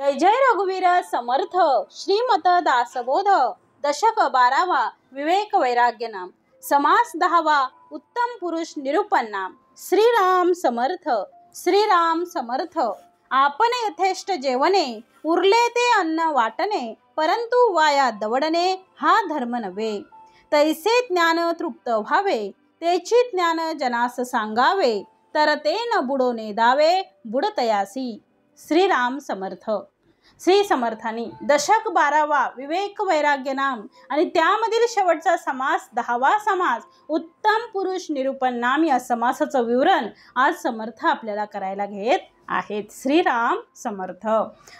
जय जय रघुवीर समर्थ श्रीमत दासबोध दशक 12वा विवेक वैराग्य नाम समास 10वा उत्तम पुरुष निरूपण नाम श्रीराम समर्थ श्रीराम समर्थ। आपण यथेष्ट जेवणे उरले ते अन्न वाटणे परंतु वाया दवडणे हा धर्म नव्हे। तैसे ज्ञान तृप्त व्हावे तेची ज्ञान जनास सांगावे तर ते न बुडोने दावे बुडतयासी। श्रीराम समर्थ। श्री समर्थानी दशक 12वा विवेक वैराग्य नाम आणि त्यामधील शेवटचा समास 10वा समास उत्तम पुरुष निरूपण नाम या समासाचं विवरण आज समर्थ आपल्याला करायला घेत आहेत। श्रीराम समर्थ।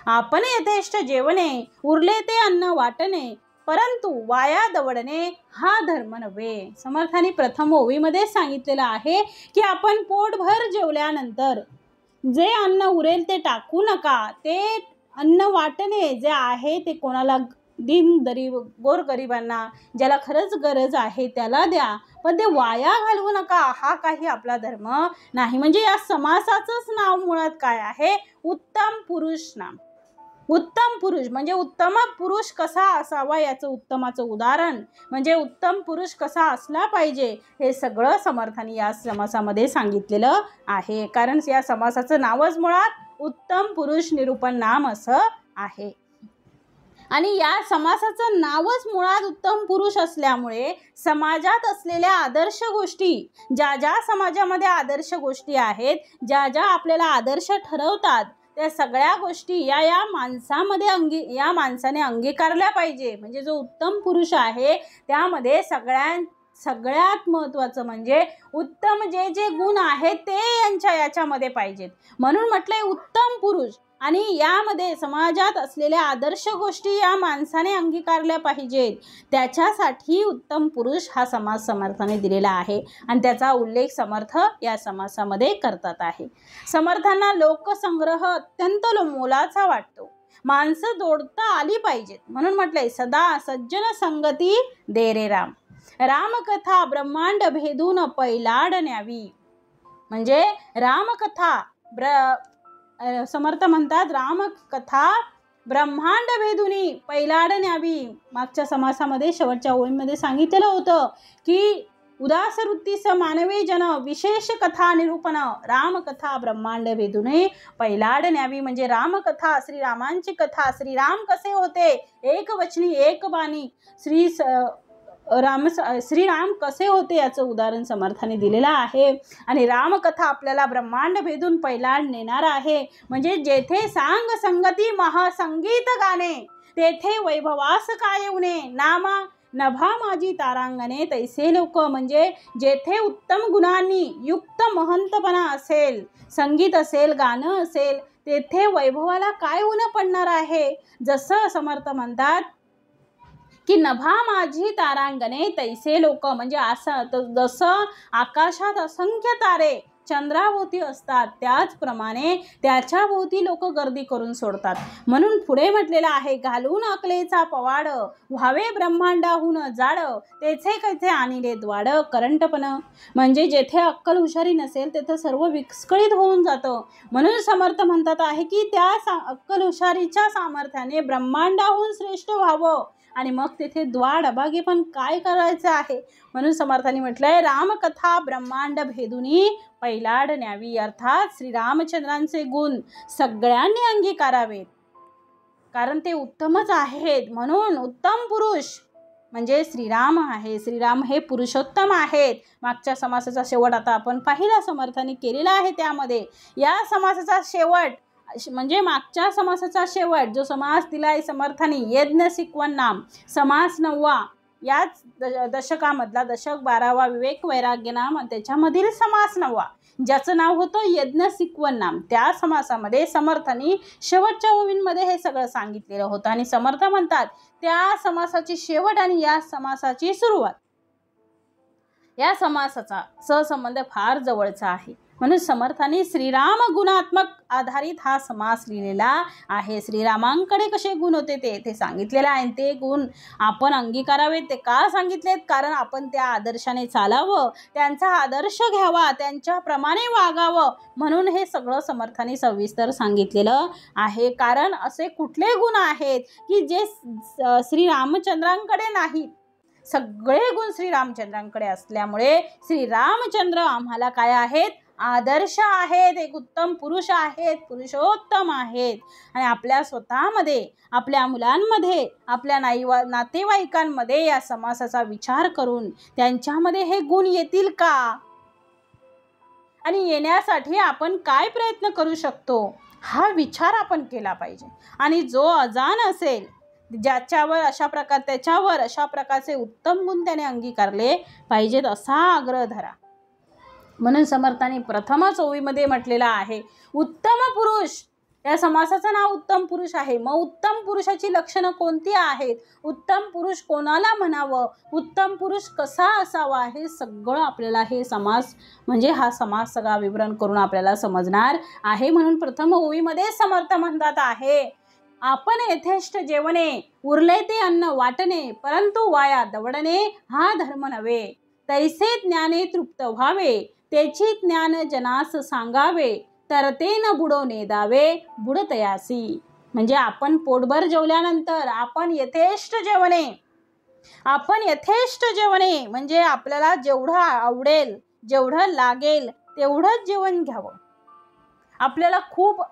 आपण यथेष्ट जेवणे उरले ते अन्न वाटणे परंतु वाया दवडणे हा धर्म नव्हे। समर्थांनी प्रथम ओवीमध्ये सांगितलेलं आहे की आपण पोटभर जेवल्यानंतर जे अन्न उरेल ते टाकू नका, ते अन्न वाटणे जे आहे ते कोणाला गोरगरिबांना ज्याला खरंच गरज आहे त्याला द्या, पण ते वाया घालवू नका। हा काही आपला धर्म नाही। म्हणजे या समासाचंच नाव मुळात काय आहे? उत्तम पुरुष नाम। उत्तम पुरुष म्हणजे उत्तम पुरुष कसा असावा याचं उत्तमाचं उदाहरण म्हणजे उत्तम पुरुष कसा असला पाहिजे हे सगळं समर्थांनी या समासामध्ये सांगितलेलं आहे। कारण या समासाचं नावच मुळात उत्तम पुरुष निरूपण नाम असं आहे आणि या समासाचं नावच मुळात उत्तम पुरुष असल्यामुळे समाजात असलेल्या आदर्श गोष्टी ज्या समाजामध्ये आदर्श गोष्टी आहेत, ज्या आपल्याला आदर्श ठरवतात त्या सगळ्या गोष्टी या माणसामध्ये या माणसाने अंगीकारल्या पाहिजे। म्हणजे जो उत्तम पुरुष आहे त्यामध्ये सगळ्यात महत्त्वाचं म्हणजे उत्तम जे गुण आहेत ते याच्यामध्ये पाहिजेत। म्हणून म्हटलंय उत्तम पुरुष आणि यामध्ये समाजात असलेल्या आदर्श गोष्टी या माणसाने अंगीकारल्या पाहिजेत। त्याच्यासाठी उत्तम पुरुष हा समास समर्थाने दिलेला आहे आणि त्याचा उल्लेख समर्थ या समासामध्ये करतात आहे। समर्थांना लोकसंग्रह अत्यंत मोलाचा वाटतो। माणसं जोडता आली पाहिजेत म्हणून म्हटलंय सदा सज्जन संगती दे रे राम। रामकथा ब्रह्मांड भेदून पैलाड न्यावी। म्हणजे रामकथा समर्थ म्हणतात रामकथा ब्रह्मांड भेदुनी पैलाड न्यावी। मागच्या समासामध्ये शेवटच्या ओळीमध्ये सांगितलेलं होतं की उदास वृत्तीस मानवी जन विशेष कथा निरूपण रामकथा ब्रह्मांड भेदुनी पैलाड न्यावी। म्हणजे रामकथा श्रीरामांची कथा श्रीराम कसे होते एक वचनी एक बाणी श्रीराम कसे होते याचं उदाहरण समर्थाने दिलेलं आहे आणि रामकथा आपल्याला ब्रह्मांड भेदून पैलाड नेणार आहे। म्हणजे जेथे सांग संगती महासंगीत गाणे तेथे वैभवास काय येऊने नामा नभा माझी तारांगणे तैसे लोक। म्हणजे जेथे उत्तम गुणांनी युक्त महंतपणा असेल, संगीत असेल, गाणं असेल तेथे वैभवाला काय ऊन पडणार आहे। जसं समर्थ म्हणतात की नभा माझी तारांगणे तैसे लोक। म्हणजे असं जसं आकाशात असंख्य तारे चंद्राभोवती असतात त्याचप्रमाणे त्याच्या भोवती लोक गर्दी करून सोडतात। म्हणून पुढे म्हटलेलं आहे घालून अकलेचा पवाड व्हावे ब्रह्मांडाहून जाड तेथे कैथे आणिले द्वाड करंटपण। म्हणजे जेथे अक्कल हुशारी नसेल तेथे सर्व विस्कळीत होऊन जातं। म्हणून समर्थ म्हणतात आहे की त्या अक्कल हुशारीच्या सामर्थ्याने ब्रह्मांडाहून श्रेष्ठ व्हावं आणि मग तेथे द्वाड अभागी पण काय करायचं आहे। म्हणून समर्थांनी म्हटलंय रामकथा ब्रह्मांड भेदुनी पैलाड न्यावी। अर्थात श्रीरामचंद्रांचे गुण सगळ्यांनी अंगीकारावेत कारण ते उत्तमच आहेत। म्हणून उत्तम पुरुष म्हणजे श्रीराम आहे। श्रीराम हे पुरुषोत्तम आहेत। मागच्या समासाचा शेवट आता आपण पाहिला समर्थांनी केलेला आहे। त्यामध्ये या समासाचा शेवट म्हणजे मागच्या समासाचा शेवट जो समास दिलाय समर्थांनी यज्ञ सिकवन नाम समास 9वा याच दशकामधला दशक 12वा विवेक वैराग्य नाम त्याच्यामधील समास 9वा ज्याचं नाव होतं यज्ञ सिकवन नाम त्या समासामध्ये समर्थांनी शेवटच्या ओळींमध्ये हे सगळं सांगितलेलं होतं आणि समर्थ म्हणतात त्या समासाची शेवट आणि या समासाची सुरुवात या समासाचा सहसंबंध फार जवळचा आहे। म्हणून समर्थांनी श्रीराम गुणात्मक आधारित हा समास लिहिलेला आहे. श्रीरामांकडे कसे गुण होते ते सांगितलेले आहे. ते गुण आपण अंगीकारावेत. ते का सांगितलेत? कारण आपण त्या आदर्शाने चालावं, त्यांचा आदर्श घ्यावा, त्यांच्याप्रमाणे वागावं, म्हणून हे सगळं समर्थांनी सविस्तर सांगितलेलं आहे. कारण असे कुठले गुण आहेत की जे श्रीरामचंद्रांकडे नाहीत? सगळे गुण श्रीरामचंद्रांकडे असल्यामुळे श्रीरामचंद्र आम्हाला काय आहेत? आदर्श आहेत, एक उत्तम पुरुष आहेत, पुरुषोत्तम आहेत. आणि आपल्या स्वतःमध्ये, आपल्या मुलांमध्ये, आपल्या नातेवाईकांमध्ये या समासाचा विचार करून त्यांच्यामध्ये हे गुण येतील का, आणि येण्यासाठी आपण काय प्रयत्न करू शकतो, हा विचार आपण केला पाहिजे. आणि जो अजान असेल, त्याच्यावर अशा प्रकारचे उत्तम गुण त्याने अंगीकारले पाहिजेत, असा आग्रह धरा. म्हणून समर्थांनी प्रथमच ओवीमध्ये म्हटलेला आहे उत्तम पुरुष. या समासाचं नाव उत्तम पुरुष आहे. मग उत्तम पुरुषाची लक्षणं कोणती आहेत? उत्तम पुरुष कोणाला म्हणावं? उत्तम पुरुष कसा असावा? हे सगळं आपल्याला हे समास म्हणजे हा समास सगळा विवरण करून आपल्याला समजणार आहे. म्हणून प्रथम ओवीमध्ये समर्थ म्हणतात आहे, आपण यथेष्ट जेवणे, उरले ते अन्न वाटणे, परंतु वाया दवडणे हा धर्म नव्हे. तैसे ज्ञाने तृप्त व्हावे, त्याची ज्ञान जनास सांगावे, तर ते न बुडो नेदावे बुडतयासी. म्हणजे आपण पोटभर जेवल्यानंतर आपण यथेष्ट जेवणे म्हणजे आपल्याला जेवढं आवडेल, जेवढं लागेल तेवढंच जेवण घ्यावं. आपल्याला खूप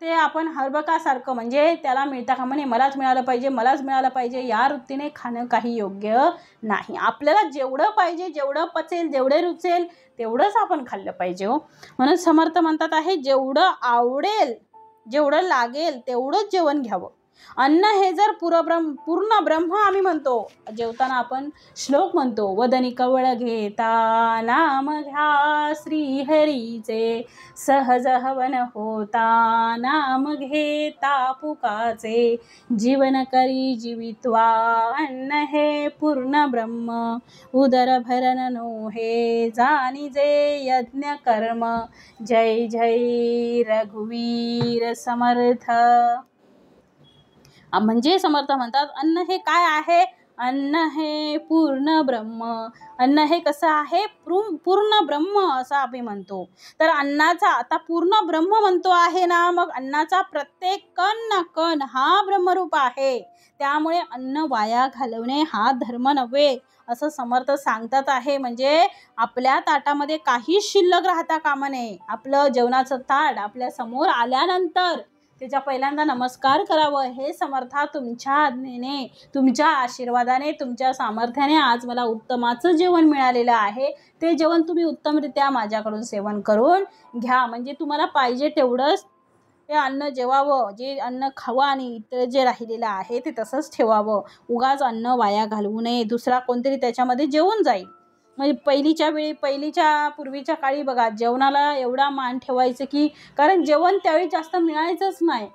ते आपण हरबकासारखं म्हणजे त्याला मिळता कामा नये, मलाच मिळालं पाहिजे या वृत्तीने खाणं काही योग्य नाही. आपल्याला जेवढं पाहिजे, जेवढं पचेल, जेवढे रुचेल तेवढंच आपण खाल्लं पाहिजे हो. म्हणून समर्थ म्हणतात आहे, जेवढं आवडेल, जेवढं लागेल तेवढंच जेवण घ्यावं. अन्न हे जर पूर्ण ब्रह्म आम्ही म्हणतो, जेवताना आपण श्लोक म्हणतो, वदनी कवळ घेता नाम घ्या श्रीहरीचे, सहज हवन होता नाम घेता पुकाचे, जीवन करी जीवित्वा अन्न हे पूर्ण ब्रह्म, उदर भरण नोहे जाणीजे यज्ञ कर्म. जय जय रघुवीर समर्थ. म्हणजे समर्थ म्हणतात अन्न हे काय आहे? अन्न हे पूर्ण ब्रह्म. अन्न हे कसं आहे? पूर्ण ब्रह्म असं आम्ही म्हणतो. तर अन्नाचा आता पूर्ण ब्रह्म म्हणतो आहे ना, मग अन्नाचा प्रत्येक कण ना कण हा ब्रह्मरूप आहे. त्यामुळे अन्न वाया घालवणे हा धर्म नव्हे असं समर्थ सांगतात आहे. म्हणजे आपल्या ताटामध्ये काही शिल्लक राहता कामा नये. आपलं जेवणाचं ताट आपल्या समोर आल्यानंतर त्याच्या पहिल्यांदा नमस्कार करावं. हे समर्था तुमच्या आज्ञेने, तुमच्या आशीर्वादाने, तुमच्या सामर्थ्याने आज मला उत्तमाचं जेवण मिळालेलं आहे. ते जेवण तुम्ही उत्तमरित्या माझ्याकडून सेवन करून घ्या. म्हणजे तुम्हाला पाहिजे तेवढंच ते अन्न जेवावं, जे अन्न खावं आणि इतर जे राहिलेलं आहे ते तसंच ठेवावं. उगाच अन्न वाया घालवू नये. दुसरा कोणतरी त्याच्यामध्ये जेवून जाईल. म्हणजे पूर्वीच्या काळी बघा, जेवणाला एवढा मान ठेवायचं की, कारण जेवण त्यावेळी जास्त मिळायचंच नाही.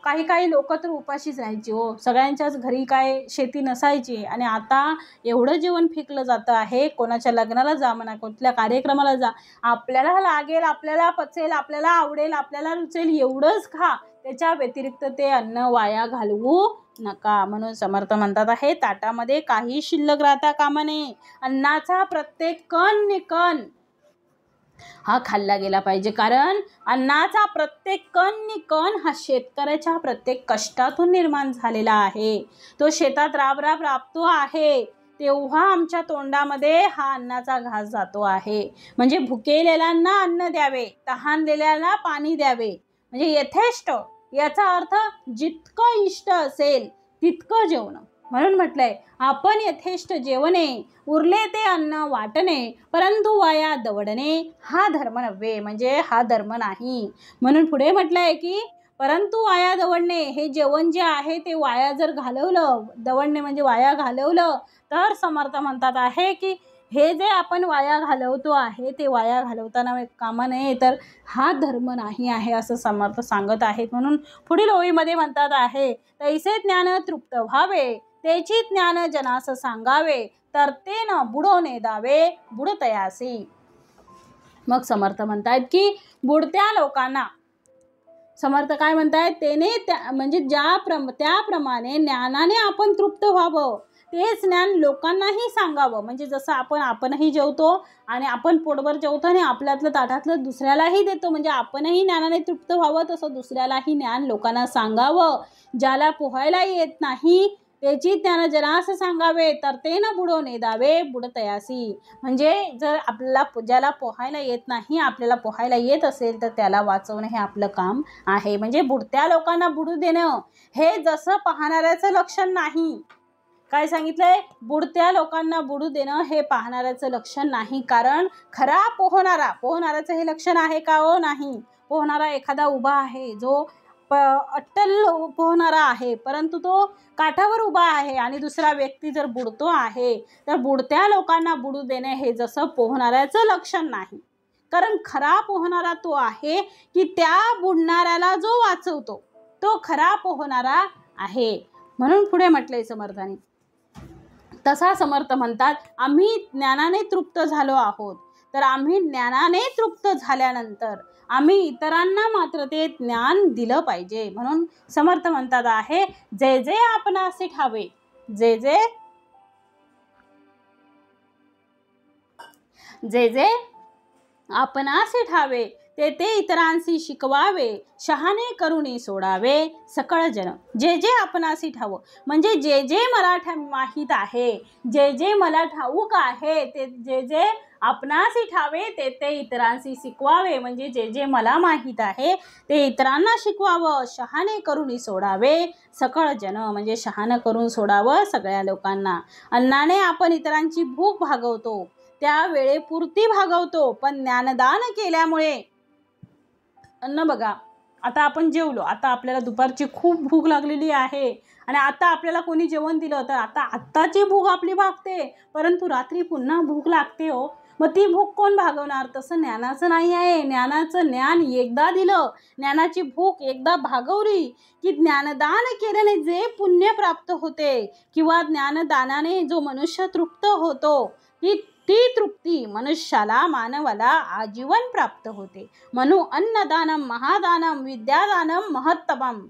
काही लोक तर उपाशीच राहायची हो. सगळ्यांच्याच घरी काय शेती नसायची. आणि आता एवढं जेवण फेकलं जातं आहे. कोणाच्या लग्नाला जा म्हणा, कुठल्या कार्यक्रमाला जा, आपल्याला लागेल, आपल्याला पचेल, आपल्याला आवडेल, आपल्याला रुचेल एवढंच खा. त्याच्या व्यतिरिक्त ते अन्न वाया घालवू नका. म्हणून समर्थ म्हणतात आहे, ताटामध्ये काही शिल्लक राहता कामा नये. अन्नाचा प्रत्येक कण निकण हा खाल्ला गेला पाहिजे. कारण अन्नाचा प्रत्येक कण निकण हा शेतकऱ्याच्या प्रत्येक कष्टातून निर्माण झालेला आहे. तो शेतात राबतो आहे, तेव्हा आमच्या तोंडामध्ये हा अन्नाचा घास जातो आहे. म्हणजे भुकेलेल्यांना अन्न द्यावे, तहानलेल्यांना पाणी द्यावे. म्हणजे यथेष्ट याचा अर्थ जितकं इष्ट असेल तितकं जेवणं. म्हणून म्हटलंय आपण यथेष्ट जेवणे, उरले ते अन्न वाटणे, परंतु वाया दवडणे हा धर्म नव्हे. म्हणजे हा धर्म नाही. म्हणून पुढे म्हटलंय की परंतु वाया दवडणे, हे जेवण जे आहे ते वाया जर घालवलं, दवडणे म्हणजे वाया घालवलं, तर समर्थ म्हणतात आहे की हे जे आपण वाया घालवतो आहे ते वाया घालवताना कामा नये, तर हा धर्म नाही आहे असं समर्थ सांगत आहेत. म्हणून पुढील ओळीमध्ये म्हणतात आहे, तैसे ज्ञान तृप्त व्हावे, त्याची ज्ञान जनास सांगावे, तर ते न बुडो नेदावे बुडतयासी. मग समर्थ म्हणतायत की बुडत्या लोकांना, समर्थ काय म्हणतायत, म्हणजे त्याप्रमाणे ज्ञानाने आपण तृप्त व्हावं, तेच ज्ञान लोकांनाही सांगावं. म्हणजे जसं आपणही जेवतो आणि आपण पोटभर जेवतो आणि आपल्यातलं ताटातलं दुसऱ्यालाही देतो, म्हणजे आपणही ज्ञानाने तृप्त व्हावं, तसं दुसऱ्यालाही ज्ञान लोकांना सांगावं. ज्याला पोहायला येत नाही त्याची ज्ञान जरास सांगावे, तर ते न बुडो नेदावे बुडतयासी. म्हणजे जर ज्याला पोहायला येत नाही, आपल्याला पोहायला येत असेल तर त्याला वाचवणं हे आपलं काम आहे. म्हणजे बुडत्या लोकांना बुडू देणं हे जसं पाहणाऱ्याचं लक्षण नाही. काय सांगितलंय, बुडत्या लोकांना बुडू देणं हे पाहणाऱ्याचं लक्षण नाही. कारण खरा पोहणाऱ्याचं हे लक्षण आहे का? हो नाही. पोहणारा एखादा उभा आहे, जो अट्टल पोहणारा आहे, परंतु तो काठावर उभा आहे आणि दुसरा व्यक्ती जर बुडतो आहे, तर बुडत्या लोकांना बुडू देणे हे जसं पोहणाऱ्याचं लक्षण नाही. कारण खरा पोहणारा तो आहे की त्या बुडणाऱ्याला जो वाचवतो तो खरा पोहणारा आहे. म्हणून पुढे म्हटलंय समर्थाने, तसा समर्थ म्हणतात, आम्ही ज्ञानाने तृप्त झालो आहोत, तर आम्ही ज्ञानाने तृप्त झाल्यानंतर आम्ही इतरांना मात्र ते ज्ञान दिलं पाहिजे. म्हणून समर्थ म्हणतात आहे, जे जे आपणासी ठावे, जे जे आपणासी ठावे, ते इतरांशी शिकवावे, शहाणे करुणी सोडावे सकळ जन. जे जे आपणासी ठाव, म्हणजे जे जे मला माहीत आहे, जे जे मला ठाऊक आहे, ते जे आपणासी ठावे, ते इतरांशी शिकवावे. म्हणजे जे जे मला माहीत आहे ते इतरांना शिकवावं, शहाणे करुणी सोडावे सकळ जन. म्हणजे शहाणं करून सोडावं सगळ्या लोकांना. अन्नाने आपण इतरांची भूक भागवतो, त्या वेळेपुरती भागवतो, पण ज्ञानदान केल्यामुळे अन्न बघा, आता आपण जेवलो, आता आपल्याला दुपारची खूप भूक लागलेली आहे आणि आता आपल्याला कोणी जेवण दिलं तर आत्ताची भूक आपली भागते, परंतु रात्री पुन्हा भूक लागते हो. मग ती भूक कोण भागवणार? तसं ज्ञानाचं नाही आहे. ज्ञान एकदा दिलं, ज्ञानाची भूक एकदा भागवली की ज्ञानदान केल्याने जे पुण्य प्राप्त होते किंवा ज्ञानदानाने जो मनुष्य तृप्त होतो, ती तृप्ती मनुष्याला, मानवाला आजीवन प्राप्त होते. म्हणून अन्नदानम महादानम विद्यादानम महत्तमम.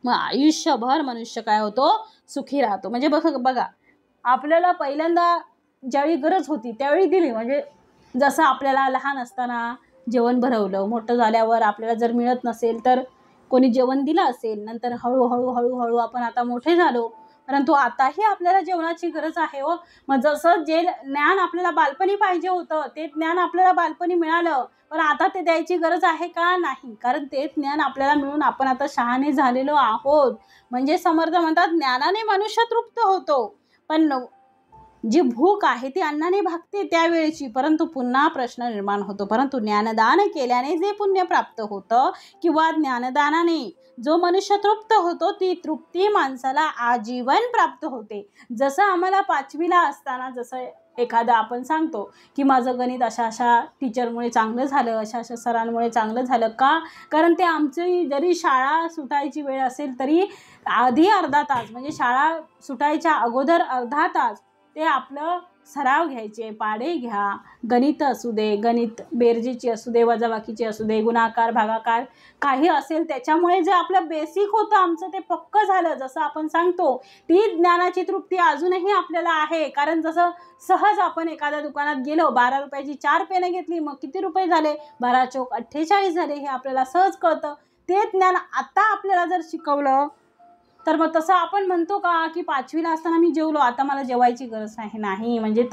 मग आयुष्यभर मनुष्य काय होतो? सुखी राहतो. म्हणजे बघा, आपल्याला पहिल्यांदा ज्यावेळी गरज होती त्यावेळी दिली. म्हणजे जसं आपल्याला लहान असताना जेवण भरवलं, मोठं झाल्यावर आपल्याला जर मिळत नसेल तर कोणी जेवण दिलं असेल, नंतर हळूहळू आपण आता मोठे झालो, परंतु आताही आपल्याला जेवणाची गरज आहे हो. मग जसं जे ज्ञान आपल्याला बालपणी पाहिजे होतं ते ज्ञान आपल्याला बालपणी मिळालं, पण आता ते द्यायची गरज आहे का? नाही. कारण ते ज्ञान आपल्याला मिळून आपण आता शहाणे झालेलो आहोत. म्हणजे समर्थ म्हणतात, ज्ञानाने मनुष्य तृप्त होतो, पण जी भूक आहे ती अन्नाने भागते त्यावेळेची, परंतु पुन्हा प्रश्न निर्माण होतो. परंतु ज्ञानदान केल्याने जे पुण्य प्राप्त होतं किंवा ज्ञानदानाने जो मनुष्य तृप्त होतो, ती तृप्ती माणसाला आजीवन प्राप्त होते. जसं आम्हाला 5वीला असताना जसं एखादा आपण सांगतो की माझं गणित अशा टीचरमुळे चांगलं झालं, अशा सरांमुळे चांगलं झालं का? कारण ते आमची जरी शाळा सुटायची वेळ असेल तरी आधी अर्धा तास, म्हणजे शाळा सुटायच्या अगोदर अर्धा तास ते आपलं सराव घ्यायचे. पाढे घ्या, गणित असू दे, गणित बेरजेची असू दे, वजाबाकीची असू दे, गुणाकार भागाकार काही असेल, त्याच्यामुळे जे आपलं बेसिक होतं आमचं ते पक्क झालं. जसं आपण सांगतो ती ज्ञानाची तृप्ती अजूनही आपल्याला आहे. कारण जसं सहज आपण एखाद्या दुकानात गेलो, 12 रुपयाची 4 पेनं घेतली, मग किती रुपये झाले? 12 चौक 48 झाले, हे आपल्याला सहज कळतं. ते ज्ञान आता आपल्याला जर शिकवलं तर मग तसं आपण म्हणतो का की 5वीला असताना मी जेवलो, आता मला जेवायची गरज नाही. म्हणजे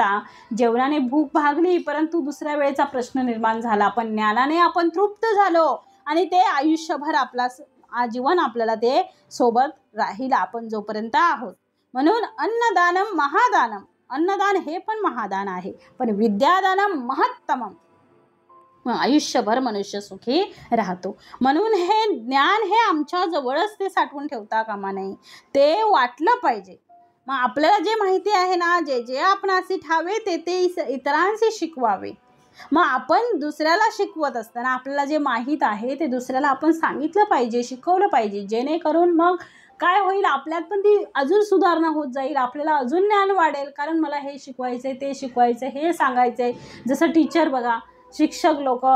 जेवणाने भूक भागली, परंतु दुसऱ्या वेळेचा प्रश्न निर्माण झाला. पण ज्ञानाने आपण तृप्त झालो आणि ते आयुष्यभर आजीवन आपल्याला ते सोबत राहील आपण जोपर्यंत आहोत. म्हणून अन्नदानम महादानम, अन्नदान हे पण महादान आहे, पण विद्यादानम महत्तमम. आयुष्यभर मनुष्य सुखी राहतो. म्हणून हे ज्ञान हे आमच्या जवळच ते साठवून ठेवता कामा नये, ते वाटलं पाहिजे. मग आपल्याला जे माहिती आहे ना, जे आपणासी ठावे, ते इतरांशी शिकवावे. मग आपण दुसऱ्याला शिकवत असताना आपल्याला जे माहीत आहे ते दुसऱ्याला आपण सांगितलं पाहिजे, शिकवलं पाहिजे, जेणेकरून मग काय होईल, आपल्यात पण ती अजून सुधारणा होत जाईल, आपल्याला अजून ज्ञान वाढेल. कारण मला हे शिकवायचं आहे, ते शिकवायचं आहे, हे सांगायचं आहे. जसं टीचर बघा, शिक्षक लोक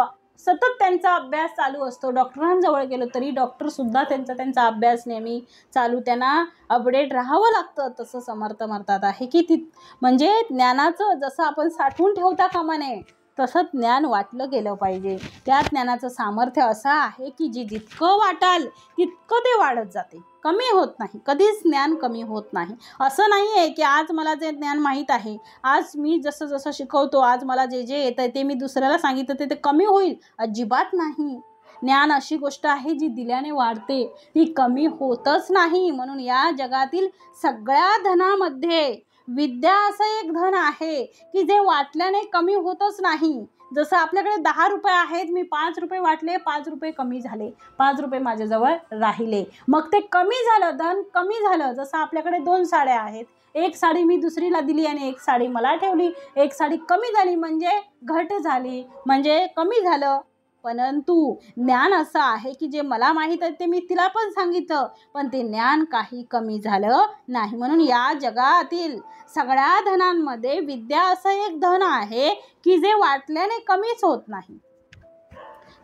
सतत त्यांचा अभ्यास चालू असतो. डॉक्टरांजवळ गेलो तरी डॉक्टरसुद्धा त्यांचा अभ्यास नेहमी चालू, त्यांना अपडेट राहावं लागतं. तसं समर्थ म्हणतात आहे की म्हणजे ज्ञानाचं जसं आपण साठवून ठेवता कामा नये, तसं ज्ञान वाटलं गेलं पाहिजे. त्या ज्ञानाचं सामर्थ्य असं आहे की जितकं वाटाल तितकं ते वाढत जाते, कमी होत नाही. कधीच ज्ञान कमी होत नाही. असं नाही आहे की आज मला जे ज्ञान माहीत आहे, आज मी जसं जसं शिकवतो, आज मला जे येतं ते मी दुसऱ्याला सांगितलं ते कमी होईल, अजिबात नाही. ज्ञान अशी गोष्ट आहे जी दिल्याने वाढते, ती कमी होतच नाही. म्हणून या जगातील सगळ्या धनामध्ये विद्या असं एक धन आहे की जे वाटल्याने कमी होतच नाही. जसं आपल्याकडे 10 रुपये आहेत, मी 5 रुपये वाटले, 5 रुपये कमी झाले, 5 रुपये माझ्याजवळ राहिले, मग ते कमी झालं, धन कमी झालं. जसं आपल्याकडे 2 साड्या आहेत, एक साडी मी दुसरीला दिली आणि एक साडी मला ठेवली, एक साडी कमी झाली म्हणजे घट झाली, म्हणजे कमी झालं. परंतु ज्ञान असं आहे की जे मला माहीत आहे ते मी तिला पण सांगितलं, पण ते ज्ञान काही कमी झालं नाही. म्हणून या जगातील सगळ्या धनांमध्ये विद्या असं एक धन आहे की जे वाटल्याने कमीच होत नाही.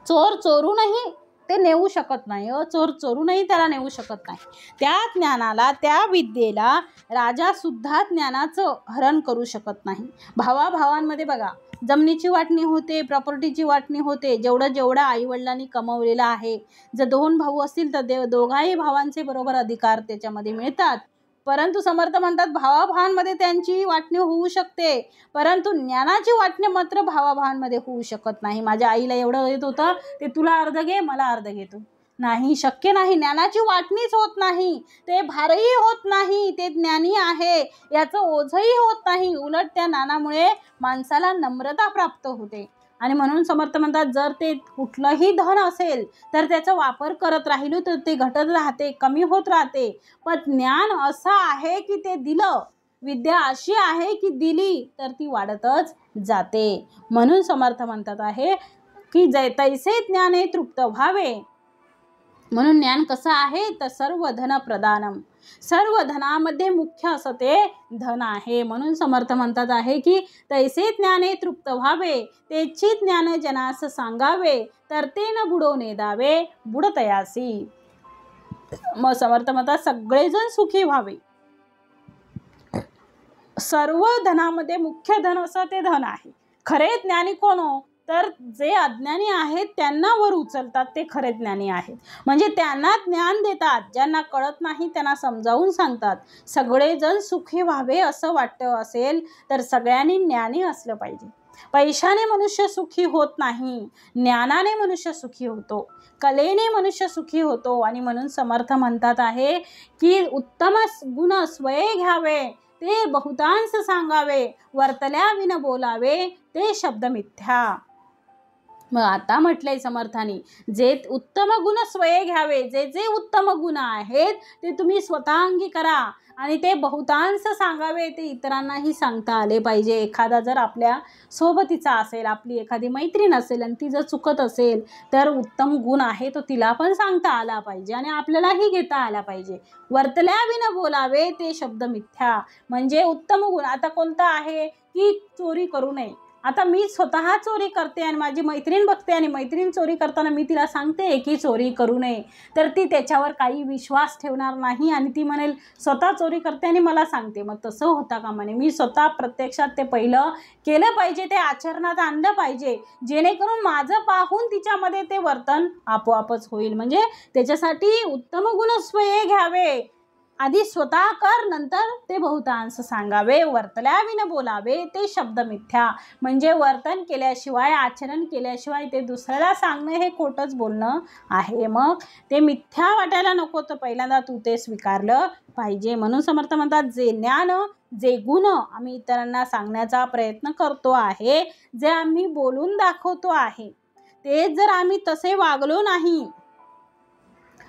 चोर चोरूनही ते नेऊ शकत नाही, चोर चोरूनही त्याला नेऊ शकत नाही. त्या ज्ञानाला, त्या विद्येला राजासुद्धा ज्ञानाचं हरण करू शकत नाही. भावाभावांमध्ये बघा, जमिनीची वाटणी होते, प्रॉपर्टीची वाटणी होते, जेवढं आईवडिलांनी कमवलेलं आहे. जर 2 भाऊ असतील तर दोघाही भावांचे बरोबर अधिकार त्याच्यामध्ये मिळतात. परंतु समर्थ म्हणतात भावाभावांमध्ये त्यांची वाटणी होऊ शकते, परंतु ज्ञानाची वाटणी मात्र भावाभावांमध्ये होऊ शकत नाही. माझ्या आईला एवढं येत होतं, ते तुला अर्ध घे, मला अर्ध घेतो, नाही, शक्य नाही. ज्ञानाची वाटणीच होत नाही, ते भारही होत नाही. ते ज्ञानी आहे याचं ओझही होत नाही. उलट त्या ज्ञानामुळे माणसाला नम्रता प्राप्त होते. आणि म्हणून समर्थ म्हणतात जर ते कुठलंही धन असेल तर त्याचा वापर करत राहिलो तर ते घटत राहते, कमी होत राहते. पण ज्ञान असं आहे की ते दिलं, विद्या अशी आहे की दिली तर ती वाढतच जाते. म्हणून समर्थ म्हणतात आहे की तैसे ज्ञाने तृप्त व्हावे. म्हणून ज्ञान कसं आहे तर सर्व धन प्रदानम, सर्व धनामध्ये मुख्य असं ते धन आहे. म्हणून समर्थ म्हणतात आहे की तैसे ज्ञाने तृप्त व्हावे, तेची ज्ञान जनास सांगावे, तर ते न बुडवणे दावे बुडतयासी. मग समर्थ म्हणतात सगळेजण सुखी व्हावे. सर्व धनामध्ये मुख्य धन असं ते धन आहे. खरे ज्ञानी कोण हो तर जे अज्ञानी आहेत त्यांना वर उचलतात, ते खरे ज्ञानी आहेत. म्हणजे त्यांना ज्ञान देतात, ज्यांना कळत नाही त्यांना समजावून सांगतात. सगळेजण सुखी व्हावे असं वाटतं असेल तर सगळ्यांनी ज्ञानी असलं पाहिजे. पैशाने मनुष्य सुखी होत नाही, ज्ञानाने मनुष्य सुखी होतो, कलेने मनुष्य सुखी होतो. आणि म्हणून समर्थ म्हणतात आहे की उत्तम गुण स्वये घ्यावे, ते बहुतांश सांगावे, वर्तल्या विन बोलावे, ते शब्द मिथ्या. मग आता म्हटलंय समर्थाने जे उत्तम गुण स्वये घ्यावे, जे जे उत्तम गुण आहेत ते तुम्ही स्वतः अंगी करा आणि ते बहुतांश सांगावे, ते इतरांनाही सांगता आले पाहिजे. एखादा जर आपल्या सोबतीचा असेल, आपली एखादी मैत्रीण असेल आणि ती जर चुकत असेल तर उत्तम गुण आहे तो तिला पण सांगता आला पाहिजे आणि आपल्यालाही घेता आला पाहिजे. वर्तल्या विन बोलावे, ते शब्द मिथ्या. म्हणजे उत्तम गुण आता कोणता आहे की चोरी करू नये. आता मी स्वतः चोरी करते आणि माझी मैत्रीण बघते आणि मैत्रीण चोरी करताना मी तिला सांगते की चोरी करू नये, तर ती त्याच्यावर काही विश्वास ठेवणार नाही आणि ती म्हणेल स्वतः चोरी करते आणि मला सांगते. मग तसं होता कामा नये. मी स्वतः प्रत्यक्षात ते पहिलं केलं पाहिजे, ते आचरणात आणलं पाहिजे, जेणेकरून माझं पाहून तिच्यामध्ये ते वर्तन आपोआपच होईल. म्हणजे त्याच्यासाठी उत्तम गुण स्वये घ्यावे, आधी स्वतः कर, नंतर ते बहुतांश सांगावे. वर्तल्या विन बोलावे, ते शब्द मिथ्या. म्हणजे वर्तन केल्याशिवाय, आचरण केल्याशिवाय ते दुसऱ्याला सांगणं हे खोटंच बोलणं आहे. मग ते मिथ्या वाटायला नको, तर पहिल्यांदा तू ते स्वीकारलं पाहिजे. म्हणून समर्थ म्हणतात जे ज्ञान, जे गुण आम्ही इतरांना सांगण्याचा प्रयत्न करतो आहे, जे आम्ही बोलून दाखवतो आहे, ते जर आम्ही तसे वागलो नाही,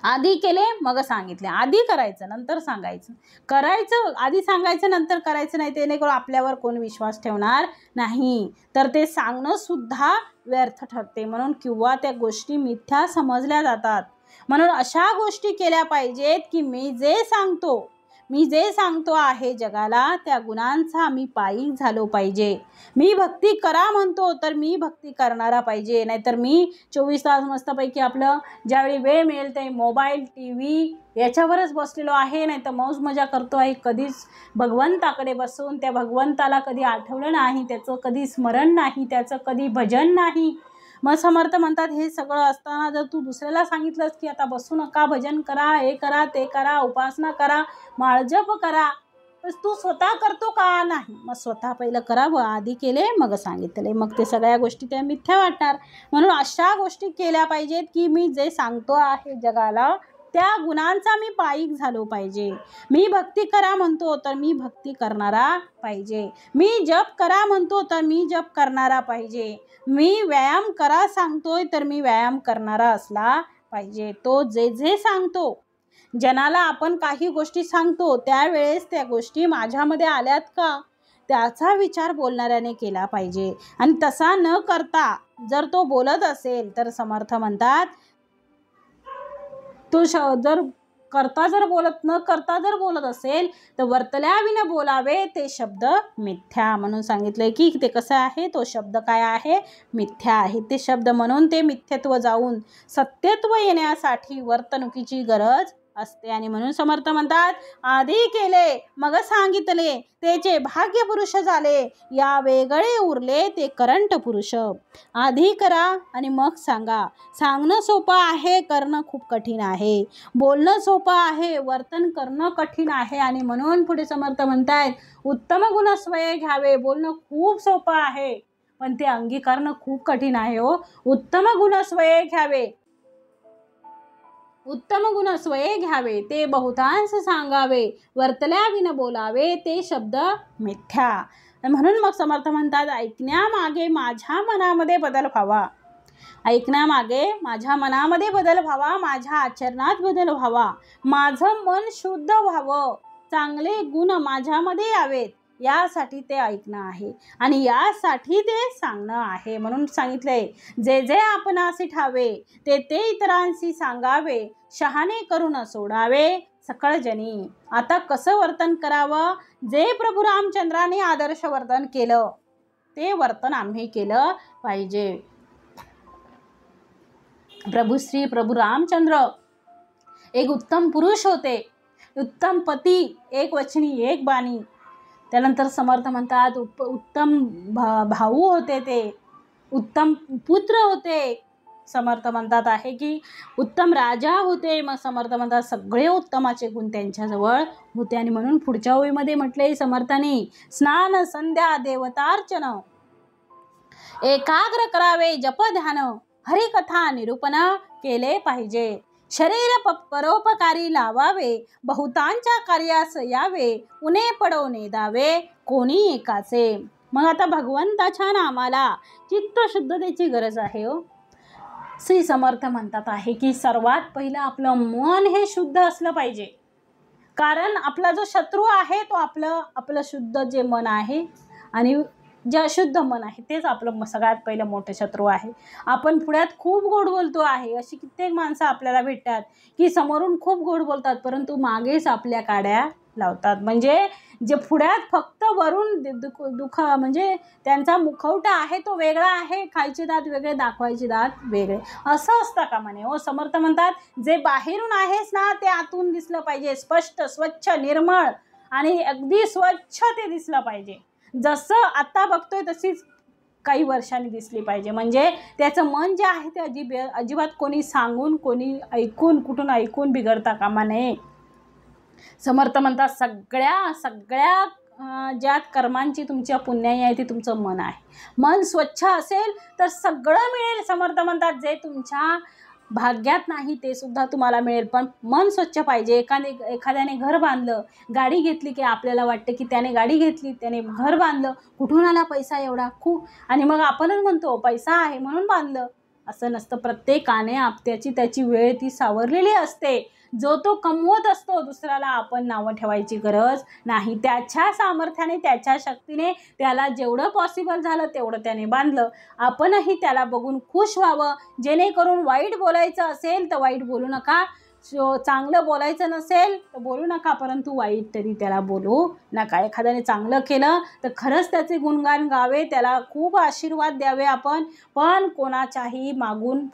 आधी केले मग सांगितले, आधी करायचं नंतर सांगायचं, करायचं आधी सांगायचं नंतर करायचं नाही, जेणेकरून आपल्यावर कोण विश्वास ठेवणार नाही, तर ते सांगणं सुद्धा व्यर्थ ठरते. म्हणून किंवा त्या गोष्टी मिथ्या समजल्या जातात. म्हणून अशा गोष्टी केल्या पाहिजेत की मी जे सांगतो, मी जे सांगतो आहे जगाला त्या गुणांचा मी पायी झालो पाहिजे. मी भक्ती करा म्हणतो तर मी भक्ती करणारा पाहिजे. नाहीतर मी 24 तास मस्तपैकी आपलं ज्यावेळी वेळ मिळेल ते मोबाईल टी व्ही याच्यावरच बसलेलो आहे, नाही तर मौज मजा करतो आहे. कधीच भगवंताकडे बसून त्या भगवंताला कधी आठवलं नाही, त्याचं कधी स्मरण नाही, त्याचं कधी भजन नाही. मग समर्थ म्हणतात हे सगळं असताना जर तू दुसऱ्याला सांगितलंस की आता बसू नका, भजन करा, हे करा, ते करा, उपासना करा, माळजप करा, तर तू स्वतः करतो का? नाही. मग स्वतः पहिलं करावं, आधी केले मग सांगितले, मग ते सगळ्या गोष्टी त्या मिथ्या वाटणार. म्हणून अशा गोष्टी केल्या पाहिजेत की मी जे सांगतो आहे जगाला त्या गुणांचा मी पायी झालो पाहिजे. मी भक्ती करा म्हणतो तर मी भक्ती करणारा पाहिजे. मी जप करा म्हणतो तर मी जप करणारा पाहिजे. मी व्यायाम करा सांगतोय तर मी व्यायाम करणारा असला पाहिजे. तो जे जे सांगतो, जनाला आपण काही गोष्टी सांगतो त्यावेळेस त्या गोष्टी माझ्यामध्ये आल्यात का त्याचा विचार बोलणाऱ्याने केला पाहिजे. आणि तसा न करता जर तो बोलत असेल तर समर्थ म्हणतात तो जर करता बोलत असेल तर वर्तल्याविना बोलावे ते शब्द मिथ्या म्हणून सांगितलंय की ते कसं आहे, तो शब्द काय आहे, मिथ्या आहे ते शब्द. म्हणून ते मिथ्यत्व जाऊन सत्यत्व येण्यासाठी वर्तणुकीची गरज असते. आणि म्हणून समर्थ म्हणतात आधी केले मग सांगितले त्याचे भाग्य पुरुष झाले, या वेगळे उरले ते करंट पुरुष. आधी करा आणि मग सांगा. सांगणं सोपं आहे, करणं खूप कठीण आहे. बोलणं सोपं आहे, वर्तन करणं कठीण आहे. आणि म्हणून पुढे समर्थ म्हणतायत उत्तम गुण स्वये घ्यावे. बोलणं खूप सोपं आहे पण ते अंगीकारणं खूप कठीण आहे हो. उत्तम गुण स्वये घ्यावे, उत्तम गुण स्वये घ्यावे ते बहुतांश सांगावे, वर्तल्याविन बोलावे ते शब्द मिथ्या. म्हणून मग समर्थ म्हणतात ऐकण्यामागे माझ्या मनामध्ये बदल व्हावा, ऐकण्यामागे माझ्या मनामध्ये बदल व्हावा, माझ्या आचरणात बदल व्हावा, माझं मन शुद्ध व्हावं, चांगले गुण माझ्यामध्ये यावेत, यासाठी ते ऐकणं आहे आणि यासाठी ते सांगणं आहे. म्हणून सांगितलंय जे जे आपणासी ठावे ते ते इतरांशी सांगावे, शहाणे करून सोडावे सकळ जनी. आता कसं वर्तन करावं, जे प्रभू रामचंद्राने आदर्श वर्तन केलं ते वर्तन आम्ही केलं पाहिजे. प्रभू रामचंद्र एक उत्तम पुरुष होते, उत्तम पती, एक वचनी एक बाणी. त्यानंतर समर्थ म्हणतात उत्तम भाऊ होते, ते उत्तम पुत्र होते. समर्थ म्हणतात आहे की उत्तम राजा होते. मग समर्थ म्हणतात सगळे उत्तमाचे गुण त्यांच्याजवळ होते. आणि म्हणून पुढच्या ओळीमध्ये म्हटले समर्थाने स्नान संध्या देवतार्चन एकाग्र करावे, जप ध्यान हरिकथा निरूपण केले पाहिजे. शरीर परोपकारी लावावे, बहुतांच्या कार्यास यावे, उणे पडो नेदावे कोणी एकाचे. मग आता भगवंताच्या नामाला चित्तशुद्धतेची गरज आहे हो. श्री समर्थ म्हणतात आहे की सर्वात पहिलं आपलं मन हे शुद्ध असलं पाहिजे. कारण आपला जो शत्रू आहे तो आपलं शुद्ध जे मन आहे आणि जे अशुद्ध मन आहे तेच आपलं सगळ्यात पहिलं मोठं शत्रू आहे. आपण पुढ्यात खूप गोड बोलतो आहे, अशी कित्येक माणसं आपल्याला भेटतात की समोरून खूप गोड बोलतात परंतु मागेच आपल्या काड्या लावतात. म्हणजे जे पुढ्यात फक्त वरून दुःख म्हणजे त्यांचा मुखवटा आहे तो वेगळा आहे, खायचे दात वेगळे, दाखवायचे दात वेगळे, असं असतं का म्हणे हो. समर्थ म्हणतात जे बाहेरून आहेस ना ते आतून दिसलं पाहिजे, स्पष्ट स्वच्छ निर्मळ आणि अगदी स्वच्छ ते दिसलं पाहिजे. जसं आता बघतोय तशीच काही वर्षांनी दिसली पाहिजे. म्हणजे त्याचं मन जे आहे ते अजिबात कोणी सांगून कोणी ऐकून कुठून ऐकून बिघडता कामा नये. समर्थ म्हणतात सगळ्या ज्यात कर्मांची तुमच्या पुण्याई आहे ती तुमचं मन आहे. मन स्वच्छ असेल तर सगळं मिळेल. समर्थ म्हणतात जे तुमच्या भाग्यात नाही ते सुद्धा तुम्हाला मिळेल. पण मन स्वच्छ पाहिजे. एखाद्याने घर बांधलं, गाडी घेतली की आपल्याला वाटतं की त्याने गाडी घेतली, त्याने घर बांधलं, कुठून आला पैसा एवढा खूप, आणि मग आपणच म्हणतो पैसा आहे म्हणून बांधलं. असं नसतं. प्रत्येकाने त्याची वेळ ती सावरलेली असते. जो तो कमवत असतो, दुसऱ्याला आपण नावं ठेवायची गरज नाही. त्याच्या सामर्थ्याने त्याच्या शक्तीने त्याला जेवढं पॉसिबल झालं तेवढं त्याने बांधलं. आपणही त्याला बघून खुश व्हावं. जेणेकरून वाईट बोलायचं असेल तर वाईट बोलू नका, चांगलं बोलायचं नसेल तर बोलू नका, परंतु वाईट तरी त्याला बोलू नका. एखाद्याने चांगलं केलं तर खरंच त्याचे गुणगान गावे, त्याला खूप आशीर्वाद द्यावे आपण. पण कोणाच्याही मागून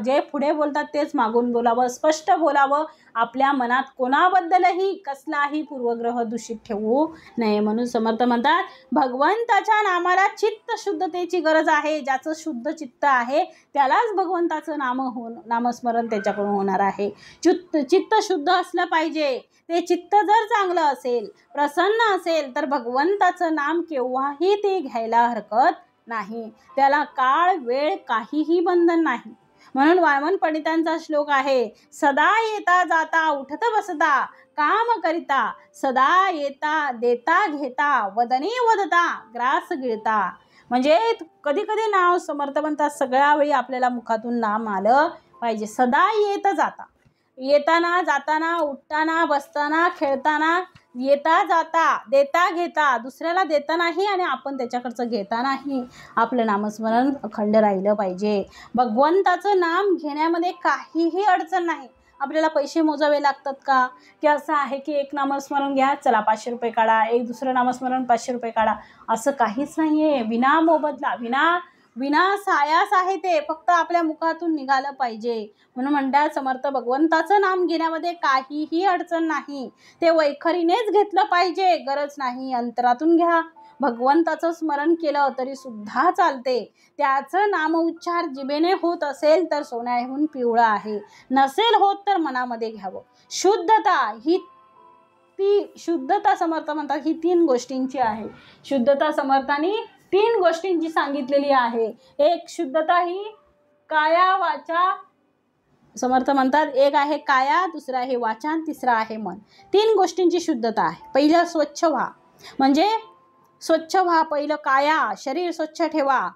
जे पुढे बोलतात तेच मागून बोलावं, स्पष्ट बोलावं. आपल्या मनात कोणाबद्दलही कसलाही पूर्वग्रह दूषित ठेवू नये. म्हणून समर्थ म्हणतात भगवंताच्या नामाला चित्त शुद्धतेची गरज आहे. ज्याचं शुद्ध चित्त आहे त्यालाच भगवंताचं नामस्मरण त्याच्याकडून होणार आहे. चित्त शुद्ध असलं पाहिजे. ते चित्त जर चांगलं असेल, प्रसन्न असेल, तर भगवंताचं नाम केव्हाही ते घ्यायला हरकत नाही. त्याला काळ वेळ काहीही बंधन नाही. म्हणून वामन पंडितांचा श्लोक आहे, सदा येता जाता उठत बसता काम करिता, सदा येता देता घेता वदने वदता ग्रास गिळता. म्हणजे कधी कधी नाव समर्थ म्हणतात सगळ्या वेळी आपल्याला मुखातून नाम आलं पाहिजे. सदा येत जाता, येताना जाताना उठताना बसताना खेळताना, येता जाता देता घेता, दुसऱ्याला देतानाही आणि आपण त्याच्याकडचं घेतानाही आपलं नामस्मरण अखंड राहिलं पाहिजे. भगवंताचं नाम घेण्यामध्ये काहीही अडचण नाही. आपल्याला पैसे मोजावे लागतात का, की असं आहे की एक नामस्मरण घ्या चला 500 रुपये काढा, एक दुसरं नामस्मरण 500 रुपये काढा, असं काहीच नाही आहे. विना मोबदला विना सायास आहे ते, फक्त आपल्या मुखातून निघालं पाहिजे. म्हणून म्हणतात समर्थ भगवंताचं नाम घेण्यामध्ये काहीही अडचण नाही. ते वैखरीनेच घेतलं पाहिजे, गरज नाही अंतरातून घ्या. भगवंताचं स्मरण केलं तरी सुद्धा चालते. त्याचं नामउच्चार जिभेने होत असेल तर सोन्याहून पिवळं आहे, नसेल होत तर मनामध्ये घ्यावं. शुद्धता समर्थ म्हणतात ही 3 गोष्टींची आहे. शुद्धता समर्थांनी 3 गोष्टींची सांगितलेली आहे. एक शुद्धता ही काया वाचा, समर्थ म्हणतात एक आहे काया, दुसरा आहे वाचा, तिसरा आहे मन. 3 गोष्टींची शुद्धता आहे. पहिलं स्वच्छ व्हा, म्हणजे स्वच्छ व्हा. पहिलं काया, शरीर स्वच्छ ठेवा.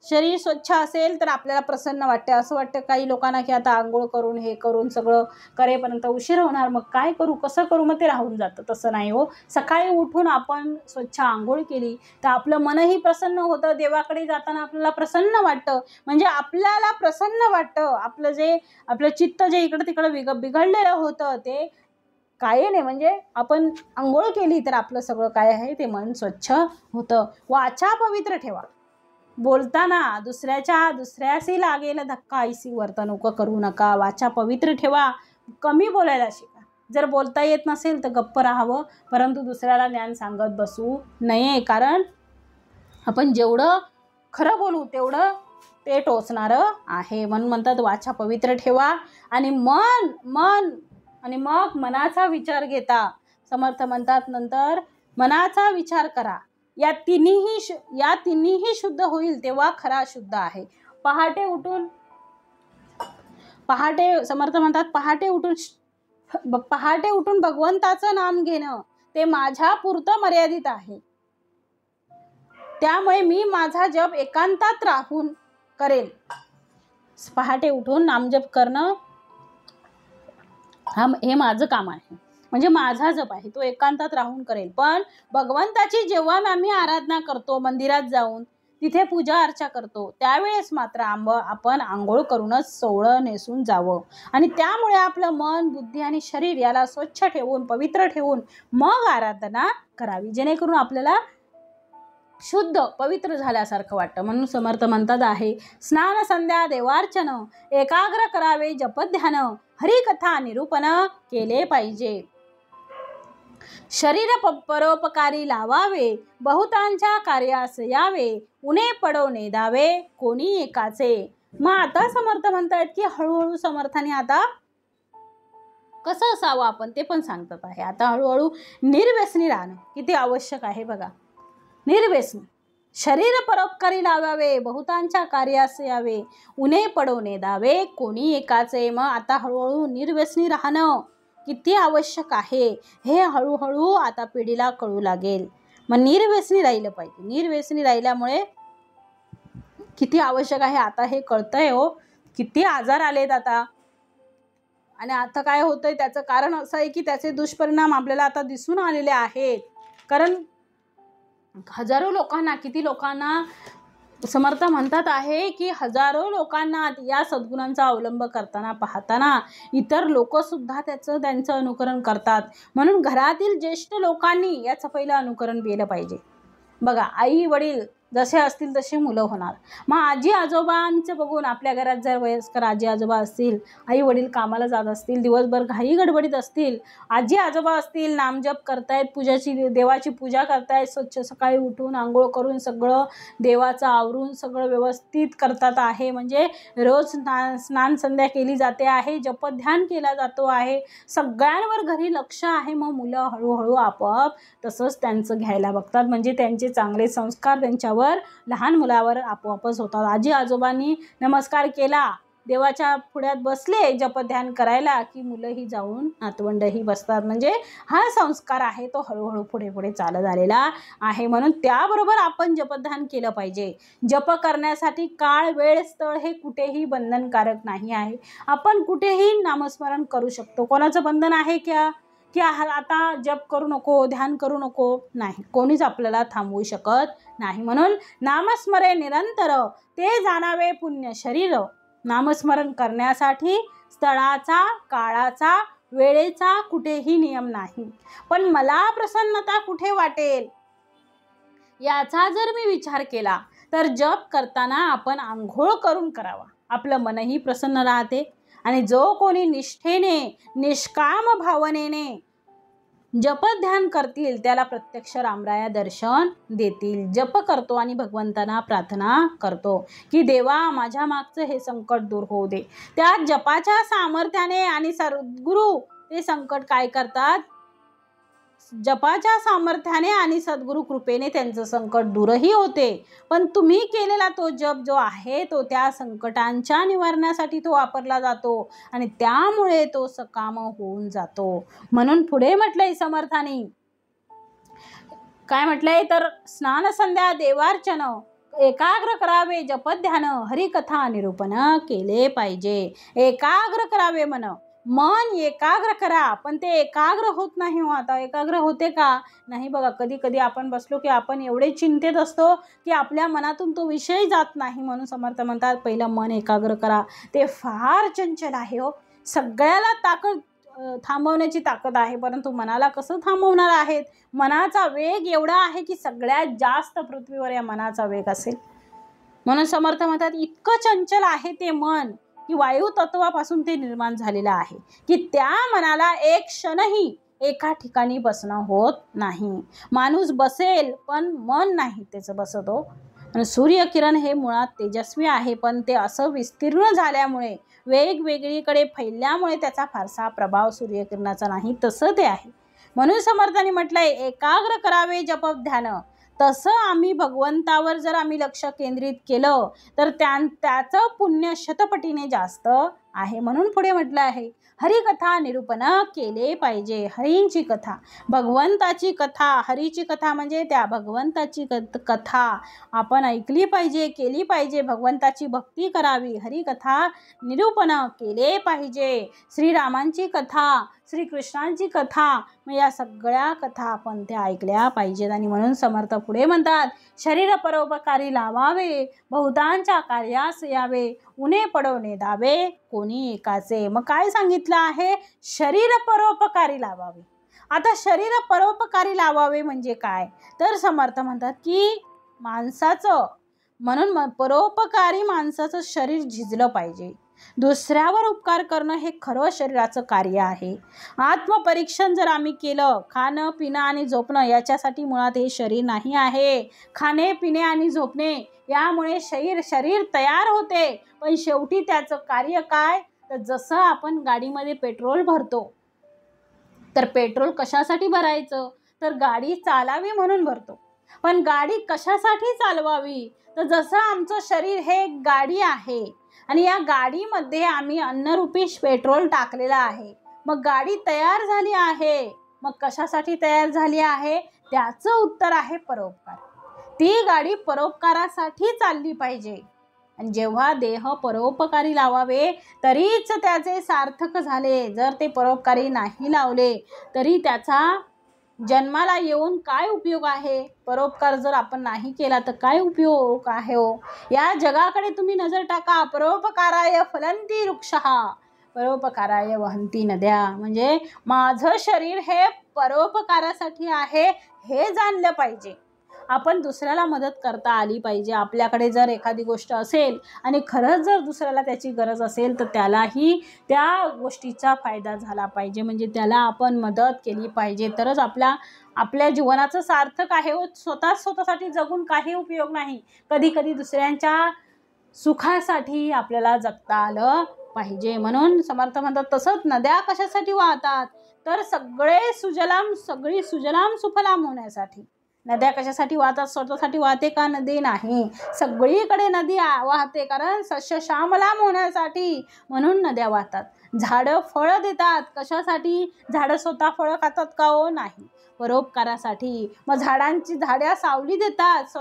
शरीर स्वच्छ असेल तर आपल्याला प्रसन्न वाटते. असं वाटतं काही लोकांना की आता आंघोळ करून हे करून सगळं करेपर्यंत उशीर होणार, मग काय करू कसं करू, मग ते राहून जातं. तसं नाही हो. सकाळी उठून आपण स्वच्छ आंघोळ केली तर आपलं मनही प्रसन्न होतं. देवाकडे जाताना आपल्याला प्रसन्न वाटतं. म्हणजे आपल्याला प्रसन्न वाटतं. आपलं चित्त जे इकडं तिकडं बिघडलेलं होतं ते काय नाही, म्हणजे आपण आंघोळ केली तर आपलं सगळं काय आहे ते मन स्वच्छ होतं. वाचा पवित्र ठेवा. बोलताना दुसऱ्याशी लागेल धक्का ऐसी वर्तणूक करू नका. वाचा पवित्र ठेवा. कमी बोलायला शिका. जर बोलता येत नसेल तर गप्प राहावं, परंतु दुसऱ्याला ज्ञान सांगत बसू नये. कारण आपण जेवढं खरं बोलू तेवढं ते टोचणारं आहे. म्हणून म्हणतात वाचा पवित्र ठेवा. आणि मग मनाचा विचार घेता. समर्थ म्हणतात नंतर मनाचा विचार करा. या तिन्हीही शुद्ध होईल तेव्हा खरा शुद्ध आहे. समर्थ म्हणतात पहाटे उठून भगवंताचं नाम घेणं ते माझ्या पुरतं मर्यादित आहे. त्यामुळे मी माझा जप एकांतात राहून करेल. पहाटे उठून नामजप करणं हे माझं काम आहे, म्हणजे माझा जप आहे, तो एकांतात राहून करेल. पण भगवंताची जेव्हा आम्ही आराधना करतो, मंदिरात जाऊन तिथे पूजा अर्चा करतो, त्यावेळेस मात्र आपण आंघोळ करूनच सोवळं नेसून जावं. आणि त्यामुळे आपलं मन, बुद्धी आणि शरीर याला स्वच्छ ठेवून पवित्र ठेवून मग आराधना करावी, जेणेकरून आपल्याला शुद्ध पवित्र झाल्यासारखं वाटतं. म्हणून समर्थ म्हणतात आहे स्नान संध्या देवार्चन एकाग्र करावे जपध्यान हरिकथा निरूपण केले पाहिजे. शरीर परोपकारी लावावे बहुतांच्या कार्यास यावे उणे पडो नेदावे कोणी एकाचे. मग आता समर्थ म्हणतायत की हळूहळू समर्थाने आता कसं असावं आपण ते पण सांगतात आहे. आता हळूहळू निर्व्यसनी राहणं किती आवश्यक आहे बघा. निर्व्यसनी शरीर परोपकारी लावावे बहुतांच्या कार्यास यावे उणे पडो नेदावे कोणी एकाचे. मग आता हळूहळू निर्व्यसनी राहणं किती आवश्यक आहे हे हळूहळू आता पिढीला कळू लागेल. मग निर्व्यसनी राहिलं पाहिजे. निर्व्यसनी राहिल्यामुळे किती आवश्यक आहे आता हे कळतंय हो. किती आजार आलेत आता. आणि आता काय होतंय त्याचं कारण असं आहे की त्याचे दुष्परिणाम आपल्याला आता दिसून आलेले आहेत. कारण हजारो लोकांना, किती लोकांना समर्थ म्हणतात आहे की हजारो लोकांना या सद्गुणांचा अवलंब करताना पाहताना इतर लोकसुद्धा त्यांचं अनुकरण करतात. म्हणून घरातील ज्येष्ठ लोकांनी याचं पहिलं अनुकरण केलं पाहिजे. बघा, आई वडील जसे असतील तसे मुलं होणार. मग आजी आजोबांचं बघून, आपल्या घरात जर वयस्कर आजी आजोबा असतील, आई वडील कामाला जात असतील, दिवसभर घाई गडबडीत असतील, आजी आजोबा असतील नामजप करतायत, देवाची पूजा करतायत, स्वच्छ सकाळी उठून आंघोळ करून सगळं देवाचं आवरून सगळं व्यवस्थित करतात आहे, म्हणजे रोज स्नान संध्या केली जाते आहे, जपध्यान केला जातो आहे, सगळ्यांवर घरी लक्ष आहे. मग मुलं हळूहळू आपोआप तसंच त्यांचं घ्यायला बघतात, म्हणजे त्यांचे चांगले संस्कार त्यांच्यावर लहान मुलावर आपोआपच होतात. आजी आजोबांनी नमस्कार केला, देवाच्या पुढ्यात बसले जपध्यान करायला, की मुलंही जाऊन नातवंडही बसतात. म्हणजे हा संस्कार आहे तो हळूहळू पुढे पुढे चालत आलेला आहे. म्हणून त्याबरोबर आपण जपध्यान केलं पाहिजे. जप करण्यासाठी काळ, वेळ, स्थळ हे कुठेही बंधनकारक नाही आहे. आपण कुठेही नामस्मरण करू शकतो. कोणाचं बंधन आहे की आता जप करू नको, ध्यान करू नको, नाही, कोणीच आपल्याला थांबवू शकत नाही. म्हणून नामस्मरे निरंतर ते जाणावे पुण्य शरीर. नामस्मरण करण्यासाठी स्थळाचा, काळाचा, वेळेचा कुठेही नियम नाही. पण मला प्रसन्नता कुठे वाटेल याचा जर मी विचार केला तर जप करताना आपण आंघोळ करून करावा. आपलं मनही प्रसन्न राहते आणि जो कोणी निष्ठेने, निष्काम भावनेने जपध्यान करतील त्याला प्रत्यक्ष रामराया दर्शन देतील. जप करतो आणि भगवंतांना प्रार्थना करतो की देवा माझ्या मागचं हे संकट दूर होऊ दे. त्या जपाच्या सामर्थ्याने आणि सद्गुरू ते संकट काय करतात, जपाच्या सामर्थ्याने आणि सद्गुरू कृपेने त्यांचं संकट दूरही होते. पण तुम्ही केलेला तो जप जो आहे तो त्या संकटांच्या निवारणासाठी तो वापरला जातो आणि त्यामुळे तो सकाम होऊन जातो. म्हणून पुढे म्हटलंय समर्थाने, काय म्हटलंय तर स्नान संध्या देवार्चन एकाग्र करावे जपध्यान, हरिकथा निरूपण केले पाहिजे. एकाग्र करावे, मन एकाग्र करा. पण ते एकाग्र होत नाही. आता एकाग्र होते का नाही बघा. कधी कधी आपण बसलो की आपण एवढे चिंतेत असतो की आपल्या मनातून तो विषय जात नाही. म्हणून समर्थ म्हणतात पहिलं मन एकाग्र करा. ते फार चंचल आहे हो. सगळ्याला थांबवण्याची ताकद आहे, परंतु मनाला कसं थांबवणार आहेत. मनाचा वेग एवढा आहे की सगळ्यात जास्त पृथ्वीवर या मनाचा वेग असेल. म्हणून समर्थ म्हणतात इतकं चंचल आहे ते मन की वायू तत्वापासून ते निर्माण झालेलं आहे की त्या मनाला एक क्षणही एका ठिकाणी बसणं होत नाही. माणूस बसेल पण मन नाही त्याचं बसत हो. आणि सूर्यकिरण हे मुळात तेजस्वी आहे, पण ते असं विस्तीर्ण झाल्यामुळे, वेगवेगळीकडे फैलल्यामुळे त्याचा फारसा प्रभाव सूर्यकिरणाचा नाही, तसं ते आहे. म्हणून समर्थांनी म्हटलंय एकाग्र करावे जपध्यान. तसं आम्ही भगवंतावर जर आम्ही लक्ष केंद्रित केलं तर त्याचं पुण्य शतपटीने जास्त आहे. म्हणून पुढे म्हटलं आहे हरिकथा निरूपण केले पाहिजे. हरींची कथा, भगवंताची कथा, हरीची कथा म्हणजे त्या भगवंताची कथा आपण ऐकली पाहिजे, केली पाहिजे. भगवंताची भक्ती करावी, हरिकथा निरूपण केले पाहिजे. श्रीरामांची कथा, श्रीकृष्णांची कथा, मग या सगळ्या कथा आपण त्या ऐकल्या पाहिजेत. आणि म्हणून समर्थ पुढे म्हणतात शरीर परोपकारी लावावे, बहुतांच्या कार्यास यावे, उणे पडवणे दावे कोणी एकाचे. मग काय सांगितलं आहे, शरीर परोपकारी लावावे. आता शरीर परोपकारी लावावे म्हणजे काय तर समर्थ म्हणतात की माणसाचं, म्हणून परोपकारी माणसाचं शरीर झिजलं पाहिजे. दुसऱ्यावर उपकार करणं हे खरं शरीराचं कार्य आहे. आत्मपरीक्षण जर आम्ही केलं, खाणं पिणं आणि झोपणं याच्यासाठी मुळात हे शरीर नाही आहे. खाणे पिणे आणि झोपणे यामुळे शरीर तयार होते, पण शेवटी त्याचं कार्य काय तर जसं आपण गाडीमध्ये पेट्रोल भरतो तर पेट्रोल कशासाठी भरायचं तर गाडी चालावी म्हणून भरतो. पण गाडी कशासाठी चालवावी तर जसं आमचं शरीर हे गाडी आहे आणि या गाडीमध्ये आम्ही अन्नरूपी पेट्रोल टाकलेलं आहे. मग गाडी तयार झाली आहे, मग कशासाठी तयार झाली आहे त्याचं उत्तर आहे परोपकार. ती गाडी परोपकारासाठी चालली पाहिजे. आणि जेव्हा देह परोपकारी लावावे तरीच त्याचे सार्थक झाले. जर ते परोपकारी नाही लावले तरी त्याचा जन्माला येऊन काय उपयोग आहे? परोपकार जर आपण नाही केला तर काय उपयोग आहे हो? या जगाकडे तुम्ही नजर टाका. परोपकाराय फलंती वृक्षः, परोपकाराय वहंती नद्या. म्हणजे माझं शरीर हे परोपकारासाठी आहे हे जाणलं पाहिजे. आपण दुसऱ्याला मदत करता आली पाहिजे. आपल्याकडे जर एखादी गोष्ट असेल आणि खरंच जर दुसऱ्याला त्याची गरज असेल तर त्यालाही त्या गोष्टीचा फायदा झाला पाहिजे. म्हणजे त्याला आपण मदत केली पाहिजे, तरच आपल्या जीवनाचं सार्थक आहे. स्वतःसाठी जगून काही उपयोग नाही. कधी कधी दुसऱ्यांच्या सुखासाठी आपल्याला जगता आलं पाहिजे. म्हणून समर्थ म्हणतात, तसंच नद्या कशासाठी वाहतात? तर सगळी सुजलाम सुफलाम होण्यासाठी. नद्या कशासाठी वाहतात? स्वतःसाठी वाहते का? नदी नाही. सगळीकडे नदी वाहते कारण सस्य श्यामलाम होण्यासाठी. म्हणून नद्या वाहतात. झाडं फळं देतात कशासाठी? झाडं स्वतः फळं खातात का हो? नाही, परोपकारासाठी. मग झाडं सावली देतात.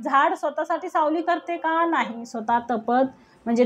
झाड स्वतःसाठी सावली करते का? नाही, स्वतः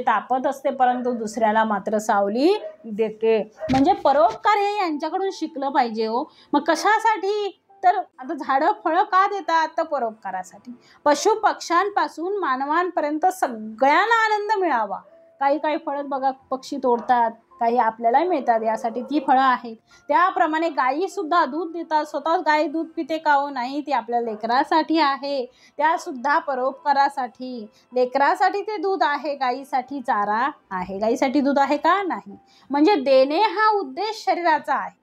तापत असते परंतु दुसऱ्याला मात्र सावली देते. म्हणजे परोपकार हे यांच्याकडून शिकलं पाहिजे हो. मग कशासाठी? तर आता झाडं फळं का देतात? तर परोपकारासाठी. पशु पक्ष्यांपासून मानवांपर्यंत सगळ्यांना आनंद मिळावा. काही फळं बघा पक्षी तोडतात, काही आपल्याला मिळतात, यासाठी ती फळं आहेत. त्याप्रमाणे गायी सुद्धा दूध देतात. स्वतः गाय दूध पिते का हो? नाही, ती आपल्या लेकरासाठी आहे. त्या सुद्धा परोपकारासाठी. लेकरासाठी ते दूध आहे, गायीसाठी चारा आहे. गायीसाठी दूध आहे का? नाही. म्हणजे देणे हा उद्देश शरीराचा आहे.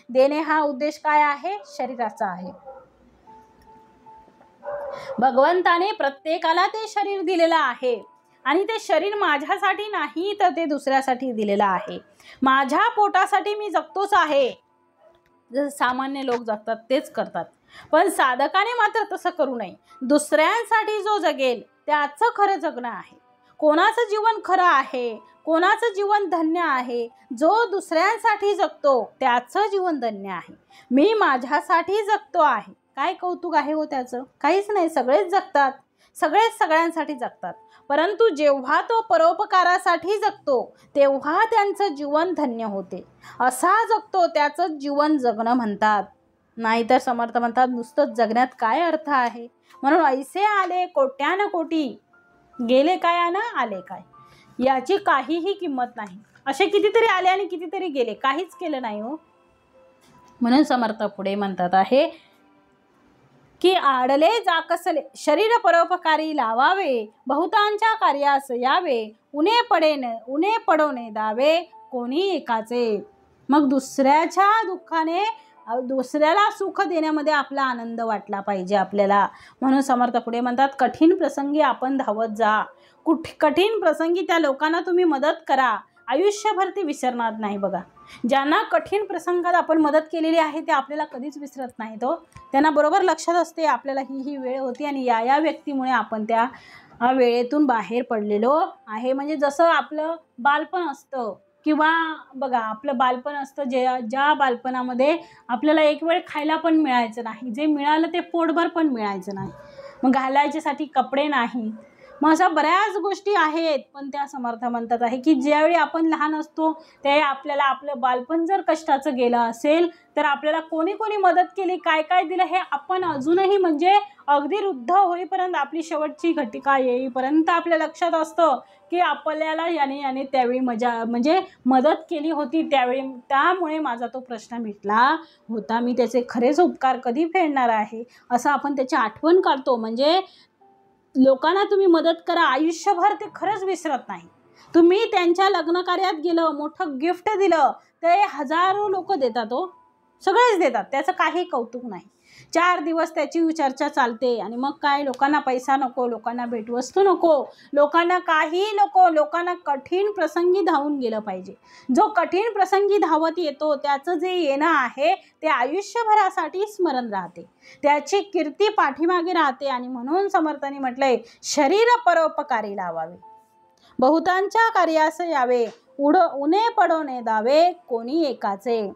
देणे हा उद्देश काय आहे? शरीराचा आहे. भगवंताने प्रत्येकाला ते शरीर दिलेलं आहे आणि ते शरीर माझ्यासाठी नाही तर ते दुसऱ्यासाठी दिलेलं आहे. माझ्या पोटासाठी मी जगतोच आहे. जसं सामान्य लोक जगतात तेच करतात, पण साधकाने मात्र तसं करू नये. दुसऱ्यांसाठी जो जगेल त्याचं खरं जगणं आहे. कोणाचं जीवन खरं आहे, कोणाचं जीवन धन्य आहे? जो दुसऱ्यांसाठी जगतो त्याचं जीवन धन्य आहे. मी माझ्यासाठी जगतो आहे, काय कौतुक आहे हो त्याचं? काहीच नाही. सगळेच जगतात, सगळेच सगळ्यांसाठी जगतात. परंतु जेव्हा तो परोपकारासाठी जगतो तेव्हा त्यांचं जीवन धन्य होते. असा जगतो त्याचं जीवन जगणं म्हणतात. नाहीतर समर्थ म्हणतात नुसतं जगण्यात काय अर्थ आहे? म्हणून ऐसे आले कोट्यान कोटी, गेले काय आणि आले काय, याची काहीही किंमत नाही. असे कितीतरी आले आणि कितीतरी गेले, काहीच केलं नाही हो. म्हणून समर्थ पुढे म्हणतात आहे की आडले जाकसले शरीर परोपकारी लावावे, बहुतांच्या कार्यास यावे, उणे पडोने दावे कोणी एकाचे. मग दुसऱ्याच्या दुःखाने दुसऱ्याला सुख देण्यामध्ये आपला आनंद वाटला पाहिजे आपल्याला. म्हणून समर्थ पुढे म्हणतात, कठीण प्रसंगी आपण धावत जा. कठीण प्रसंगी त्या लोकांना तुम्ही मदत करा. आयुष्यभर ते विसरणार नाही. बघा, ज्यांना कठीण प्रसंगात आपण मदत केलेली आहे ते आपल्याला कधीच विसरत नाही. तो त्यांना बरोबर लक्षात असते आपल्याला ही वेळ होती आणि या व्यक्तीमुळे आपण त्या वेळेतून बाहेर पडलेलो आहे. म्हणजे जसं आपलं बालपण असतं किंवा बघा आपलं बालपण असतं, ज्या बालपणामध्ये आपल्याला एक वेळ खायला पण मिळायचं नाही, जे मिळालं ते पोटभर पण मिळायचं नाही, मग घालायच्यासाठी कपडे नाही, मग अशा बऱ्याच गोष्टी आहेत. पण त्या समर्थ म्हणतात आहे की ज्यावेळी आपण लहान असतो त्यावेळी आपल्याला आपलं बालपण जर कष्टाचं गेलं असेल तर आपल्याला कोणी मदत केली, काय काय दिलं हे आपण अजूनही म्हणजे अगदी वृद्ध होईपर्यंत, आपली शेवटची घटिका येईपर्यंत आपल्या लक्षात असतं की आपल्याला याने त्यावेळी मदत केली होती त्यावेळी, त्यामुळे माझा तो प्रश्न मिटला होता, मी त्याचे खरेच उपकार कधी फेडणार आहे असं आपण त्याची आठवण काढतो. म्हणजे लोकांना तुम्ही मदत करा, आयुष्यभर ते खरंच विसरत नाही. तुम्ही त्यांच्या लग्न कार्यात गेलं, मोठं गिफ्ट दिलं, ते हजारो लोक देतात हो, सगळेच देतात, त्याचं काही कौतुक नाही. 4 दिवस त्याची चर्चा चालते आणि मग काय, लोकांना पैसा नको, लोकांना भेटवस्तू नको, लोकांना काही नको, लोकांना कठीण प्रसंगी धावून गेलं पाहिजे. जो कठीण प्रसंगी धावत येतो त्याचं जे येणं आहे ते आयुष्यभरासाठी स्मरण राहते, त्याची कीर्ती पाठीमागे राहते. आणि म्हणून समर्थांनी म्हटलंय, शरीर परोपकारी लावावे, बहुतांच्या कार्यास यावे, उणे पडोने दावे कोणी एकाचे.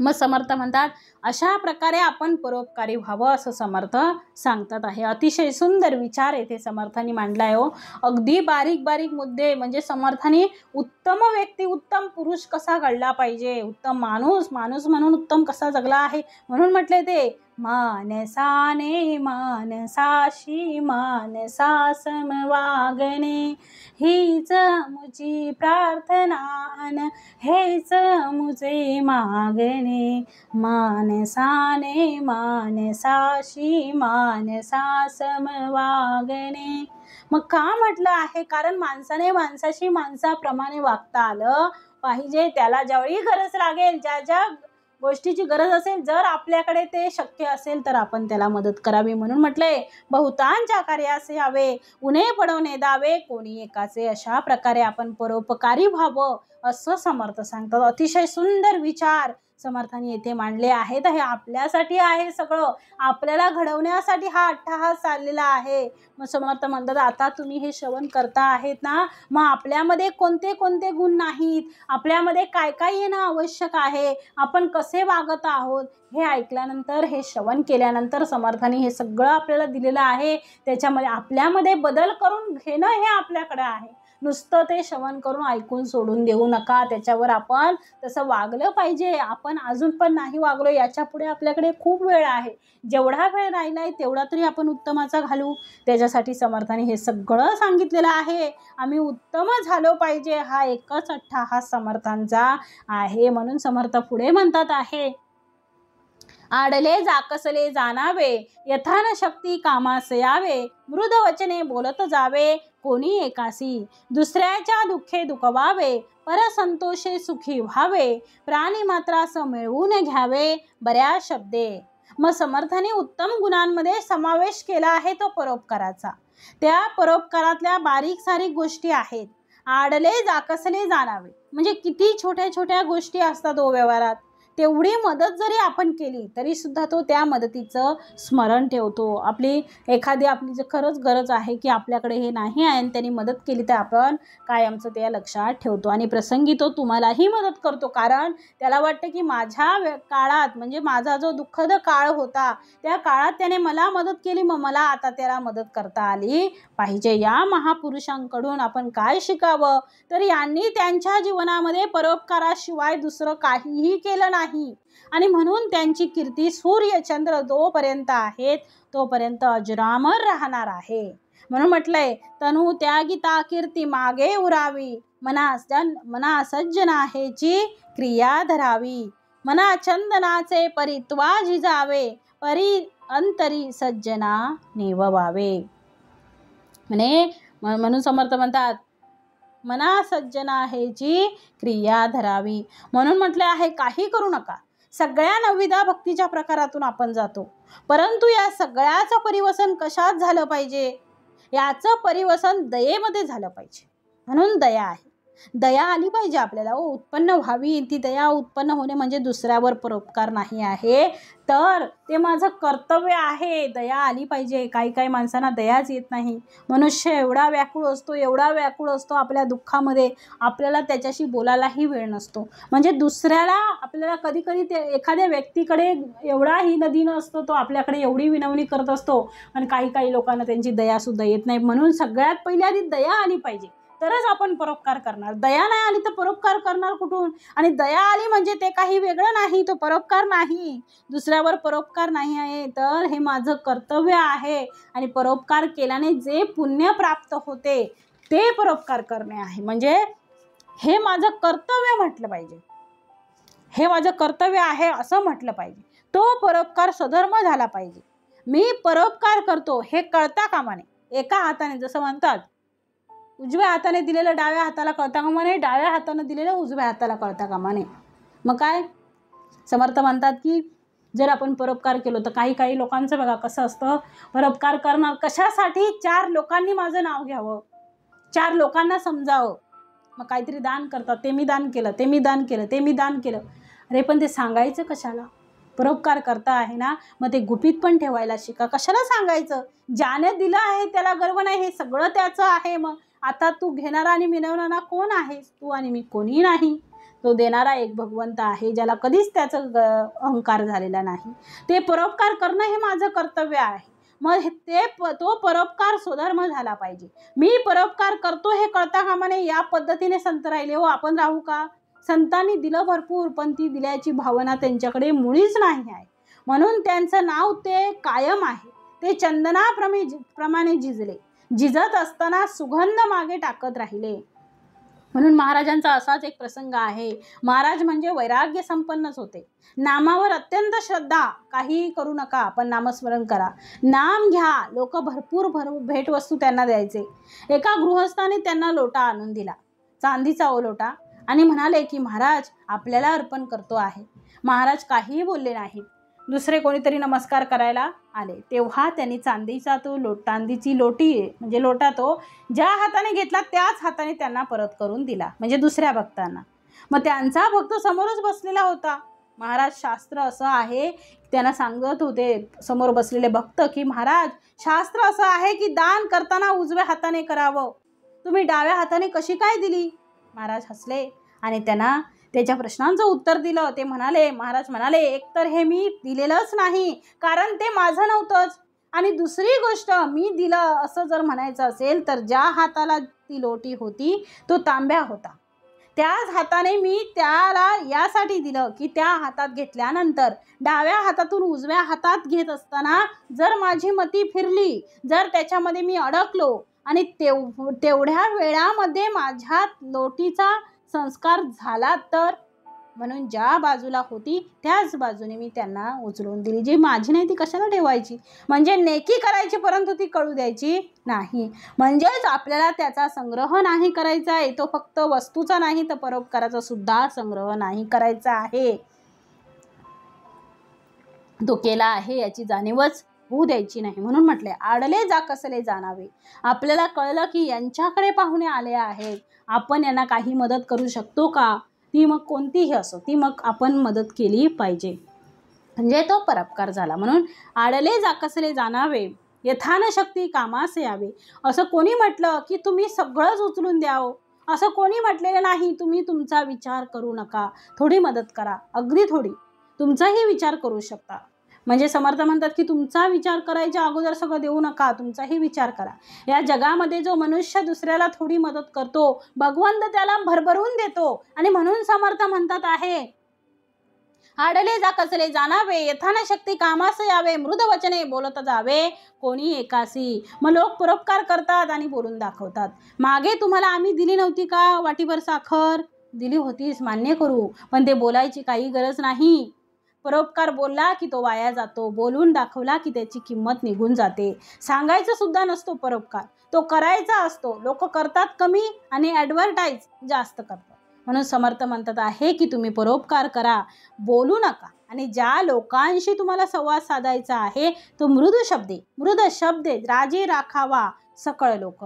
मग समर्थ म्हणतात अशा प्रकारे आपण परोपकारी व्हावं असं समर्थ सांगतात आहे. अतिशय सुंदर विचार येथे समर्थांनी मांडलाय हो. अगदी बारीक बारीक मुद्दे, म्हणजे समर्थांनी उत्तम व्यक्ती, उत्तम पुरुष कसा घडला पाहिजे, उत्तम माणूस म्हणून उत्तम कसा जगला आहे म्हणून म्हटले ते मानसाने मानसाशी मानसा समवागणे, हीच मुची प्रार्थना हेच मुचे मागणे, मानसाने मानसाशी मानसा समवागणे. मग का म्हटलं आहे? कारण माणसाने माणसाशी माणसाप्रमाणे वागता आलं पाहिजे. त्याला ज्यावेळी गरज लागेल, ज्या ज्या गोष्टीची गरज असेल, जर आपल्याकडे ते शक्य असेल तर आपण त्याला मदत करावी. म्हणून म्हटलंय बहुतांच्या कार्यास यावे, उन्हे पडवणे दावे कोणी एकाचे. अशा प्रकारे आपण परोपकारी व्हावं असं समर्थ सांगतात. अतिशय सुंदर विचार समर्थांनी येथे मांडले आहेत. हे आपल्यासाठी आहे, सगळं आपल्याला घडवण्यासाठी हा अट्टहास चाललेला आहे. मग समर्थ म्हणतात आता तुम्ही हे श्रवण करता आहेत ना, मग आपल्यामध्ये कोणते कोणते गुण नाहीत, आपल्यामध्ये काय काय येणं आवश्यक आहे, आपण कसे वागत आहोत, हे ऐकल्यानंतर, हे श्रवण केल्यानंतर समर्थांनी हे सगळं आपल्याला दिलेलं आहे. त्याच्यामध्ये आपल्यामध्ये बदल करून घेणं हे आपल्याकडे आहे. नुसतं ते श्रवण करून ऐकून सोडून देऊ नका, त्याच्यावर आपण तसं वागलं पाहिजे. आपण अजून पण नाही वागलो, याच्या पुढे आपल्याकडे खूप वेळ आहे. जेवढा वेळ राहिला आहे तेवढा तरी आपण उत्तमाचा घालू. त्याच्यासाठी समर्थांनी हे सगळं सांगितलेलं आहे. आम्ही उत्तम झालो पाहिजे, हा एकच अट्टहास समर्थांचा आहे. म्हणून समर्थ पुढे म्हणतात आहे आडले जाकसले जाणावे, यथान शक्ती कामास यावे, मृद वचने बोलत जावे कोणी एकासी, दुसऱ्याच्या दुःखे दुखवावे, परसंतोषे सुखी व्हावे, प्राणी मात्रास मिळवून घ्यावे बऱ्या शब्दे. मग समर्थाने उत्तम गुणांमध्ये समावेश केला आहे तो परोपकाराचा. त्या परोपकारातल्या बारीक सारीक गोष्टी आहेत. आडले जाकसले जाणावे म्हणजे किती छोट्या छोट्या गोष्टी असतात ओ व्यवहारात, तेवढी मदत जरी आपण केली तरी सुद्धा तो त्या मदतीचं स्मरण ठेवतो. एखादी आपली जर खरंच गरज आहे की आपल्याकडे हे नाही आहे आणि त्यांनी मदत केली तर आपण कायमचं त्या लक्षात ठेवतो आणि प्रसंगी तो तुम्हालाही मदत करतो. कारण त्याला वाटतं की माझ्या काळात, म्हणजे माझा जो दुःखद काळ होता त्या काळात त्याने मला मदत केली, मग मला आता त्याला मदत करता आली पाहिजे. या महापुरुषांकडून आपण काय शिकावं तर यांनी त्यांच्या जीवनामध्ये परोपकाराशिवाय दुसरं काहीही केलं नाही आणि म्हणून त्यांची कीर्ती सूर्य चंद्र जोपर्यंत आहेत तोपर्यंत अजरामर राहणार आहे. म्हणून म्हटलंय तनु त्यागिता कीर्ती मागे उरावी, मना सज्जना हेची क्रिया धरावी, मना चंदनाचे परित्वा जिजावे, परी अंतरी सज्जना निववावे. म्हणून समर्थ म्हणतात मना सज्जना हेची क्रिया धरावी. म्हणून म्हटले आहे काही करू नका. सगळ्या नवविधा भक्तीच्या प्रकारातून आपण जातो, परंतु या सगळ्याचं परिवसन कशात झालं पाहिजे? याचं परिवसन दयेमध्ये झालं पाहिजे. म्हणून दया आहे, दया आली पाहिजे आपल्याला उत्पन्न व्हावी. ती दया उत्पन्न होणे म्हणजे दुसऱ्यावर परोपकार नाही आहे, तर ते माझं कर्तव्य आहे. दया आली पाहिजे. काही माणसांना दयाच येत नाही. मनुष्य एवढा व्याकुळ असतो आपल्या दुःखामध्ये, आपल्याला त्याच्याशी बोलायलाही वेळ नसतो. म्हणजे दुसऱ्याला आपल्याला कधी ते एखाद्या व्यक्तीकडे एवढा हीनदीन असतो, तो आपल्याकडे एवढी विनवणी करत असतो आणि काही लोकांना त्यांची दयासुद्धा येत नाही. म्हणून सगळ्यात पहिले आधी दया आली पाहिजे, तरच आपण परोपकार करणार. दया नाही आली तर परोपकार करणार कुठून? आणि दया आली म्हणजे ते काही वेगळं नाही, तो परोपकार नाही, दुसऱ्यावर परोपकार नाही आहे, तर हे माझं कर्तव्य आहे आणि परोपकार केल्याने जे पुण्य प्राप्त होते ते परोपकार करणे आहे. म्हणजे हे माझं कर्तव्य म्हटलं पाहिजे, हे माझं कर्तव्य आहे असं म्हटलं पाहिजे. तो परोपकार स्वधर्म झाला पाहिजे. मी परोपकार करतो हे कळता कामा नये. एका हाताने, जसं म्हणतात उजव्या हाताने दिलेलं डाव्या हाताला कळता कामा नये, डाव्या हाताने दिलेलं उजव्या हाताला कळता कामा नये. मग काय समर्थ म्हणतात की जर आपण परोपकार केलो तर काही लोकांचं बघा कसं असतं, परोपकार करणार कशासाठी? 4 लोकांनी माझं नाव घ्यावं, 4 लोकांना समजावं, मग काहीतरी दान करतात, ते मी दान केलं, ते मी दान केलं, ते मी दान केलं. अरे पण ते सांगायचं कशाला? परोपकार करता आहे ना, मग ते गुपित पण ठेवायला शिका. कशाला सांगायचं? ज्याने दिलं आहे त्याला गर्व नाही, हे सगळं त्याचं आहे. मग आता तू घेणारा आणि मिळवणारा कोण आहेस? तू आणि मी कोणी नाही. तो देणारा एक भगवंत आहे, ज्याला कधीच त्याचं अहंकार झालेला नाही. ते परोपकार करणं हे माझं कर्तव्य आहे. मग तो परोपकार स्वधर्म झाला पाहिजे. मी परोपकार करतो हे कळता कामा नये. या पद्धतीने संत राहिले हो, आपण राहू का? संतांनी दिलं भरपूर, पण ती दिल्याची भावना त्यांच्याकडे मुळीच नाही आहे. म्हणून त्यांचं नाव ते कायम आहे. ते चंदनाप्रमाणे झिजत असताना सुगंध मागे टाकत राहिले. म्हणून महाराजांचा असाच एक प्रसंग आहे. महाराज म्हणजे वैराग्य संपन्नच होते. नामावर अत्यंत श्रद्धा. काही करू नका, पण नामस्मरण करा, नाम घ्या. लोक भरपूर भेटवस्तू त्यांना द्यायचे. एका गृहस्थाने त्यांना लोटा आणून दिला, चांदीचा लोटा, आणि म्हणाले की महाराज आपल्याला अर्पण करतो आहे. महाराज काहीही बोलले नाहीत. दुसरे कोणीतरी नमस्कार करायला आले, तेव्हा त्यांनी चांदीची लोटी म्हणजे लोटा तो ज्या हाताने घेतला त्याच हाताने त्यांना परत करून दिला, म्हणजे दुसऱ्या भक्तांना. मग त्यांचा भक्त समोरच बसलेला होता. महाराज शास्त्र असं आहे, त्यांना सांगत होते समोर बसलेले भक्त की महाराज शास्त्र असं आहे की दान करताना उजव्या हाताने करावं, तुम्ही डाव्या हाताने कशी काय दिली? महाराज हसले आणि त्यांना त्याच्या प्रश्नांचं उत्तर दिलं. ते म्हणाले, महाराज म्हणाले, एकतर हे मी दिलेलंच नाही, कारण ते माझं नव्हतंच, आणि दुसरी गोष्ट मी दिलं असं जर म्हणायचं असेल तर ज्या हाताला ती लोटी होती तो तांब्या होता. त्याच हाताने मी त्याला यासाठी दिलं की त्या हातात घेतल्यानंतर डाव्या हातातून उजव्या हातात घेत असताना जर माझी मती फिरली, जर त्याच्यामध्ये मी अडकलो आणि तेवढ्या वेळामध्ये माझ्या लोटीचा संस्कार झाला तर, म्हणून ज्या बाजूला होती त्याच बाजूने मी त्यांना उचलून दिली. जी माझी नाही ती कशाला ठेवायची? म्हणजे नेकी करायची, परंतु ती कळू द्यायची नाही. म्हणजेच आपल्याला त्याचा संग्रह नाही करायचा आहे. तो फक्त वस्तूचा नाही तर परोपकाराचा सुद्धा संग्रह नाही करायचा आहे. तो केला आहे याची जाणीवच होऊ द्यायची नाही. म्हणून म्हटले, आडले जा कसले जाणावे. आपल्याला कळलं की यांच्याकडे पाहुणे आले आहेत, आपण यांना काही मदत करू शकतो का? ती मग कोणतीही असो, ती मग आपण मदत केली पाहिजे. म्हणजे तो परोपकार झाला. म्हणून आडले जा कसले जाणावे, यथान शक्ती कामास यावे. असं कोणी म्हटलं की तुम्ही सगळंच उचलून द्यावं, असं कोणी म्हटलेलं नाही. तुम्ही तुमचा विचार करू नका, थोडी मदत करा, अगदी थोडी, तुमचाही विचार करू शकता. म्हणजे समर्थ म्हणतात की तुमचा विचार करायच्या अगोदर सगळं देऊ नका, तुमचाही विचार करा. या जगामध्ये जो मनुष्य दुसऱ्याला थोडी मदत करतो, भगवंत त्याला भरभरून देतो. आणि म्हणून समर्थ म्हणतात आहे, आडले जा कसले जाणावे, यथान शक्ती कामास यावे, मृद वचने बोलत जावे कोणी एकासी. मग लोक परोपकार करतात आणि बोलून दाखवतात. मागे तुम्हाला आम्ही दिली नव्हती का वाटीभर साखर? दिली होतीच, मान्य करू, पण ते बोलायची काही गरज नाही. परोपकार बोलला की तो वाया जातो, बोलून दाखवला की त्याची किंमत निघून जाते. सांगायचं सुद्धा नसतो परोपकार, तो करायचा असतो. लोक करतात कमी आणि ॲडव्हर्टाईज जास्त करतात. म्हणून समर्थ म्हणतात आहे की तुम्ही परोपकार करा, बोलू नका. आणि ज्या लोकांशी तुम्हाला संवाद साधायचा आहे तो मृदू शब्दे राजे राखावा सकळ लोक.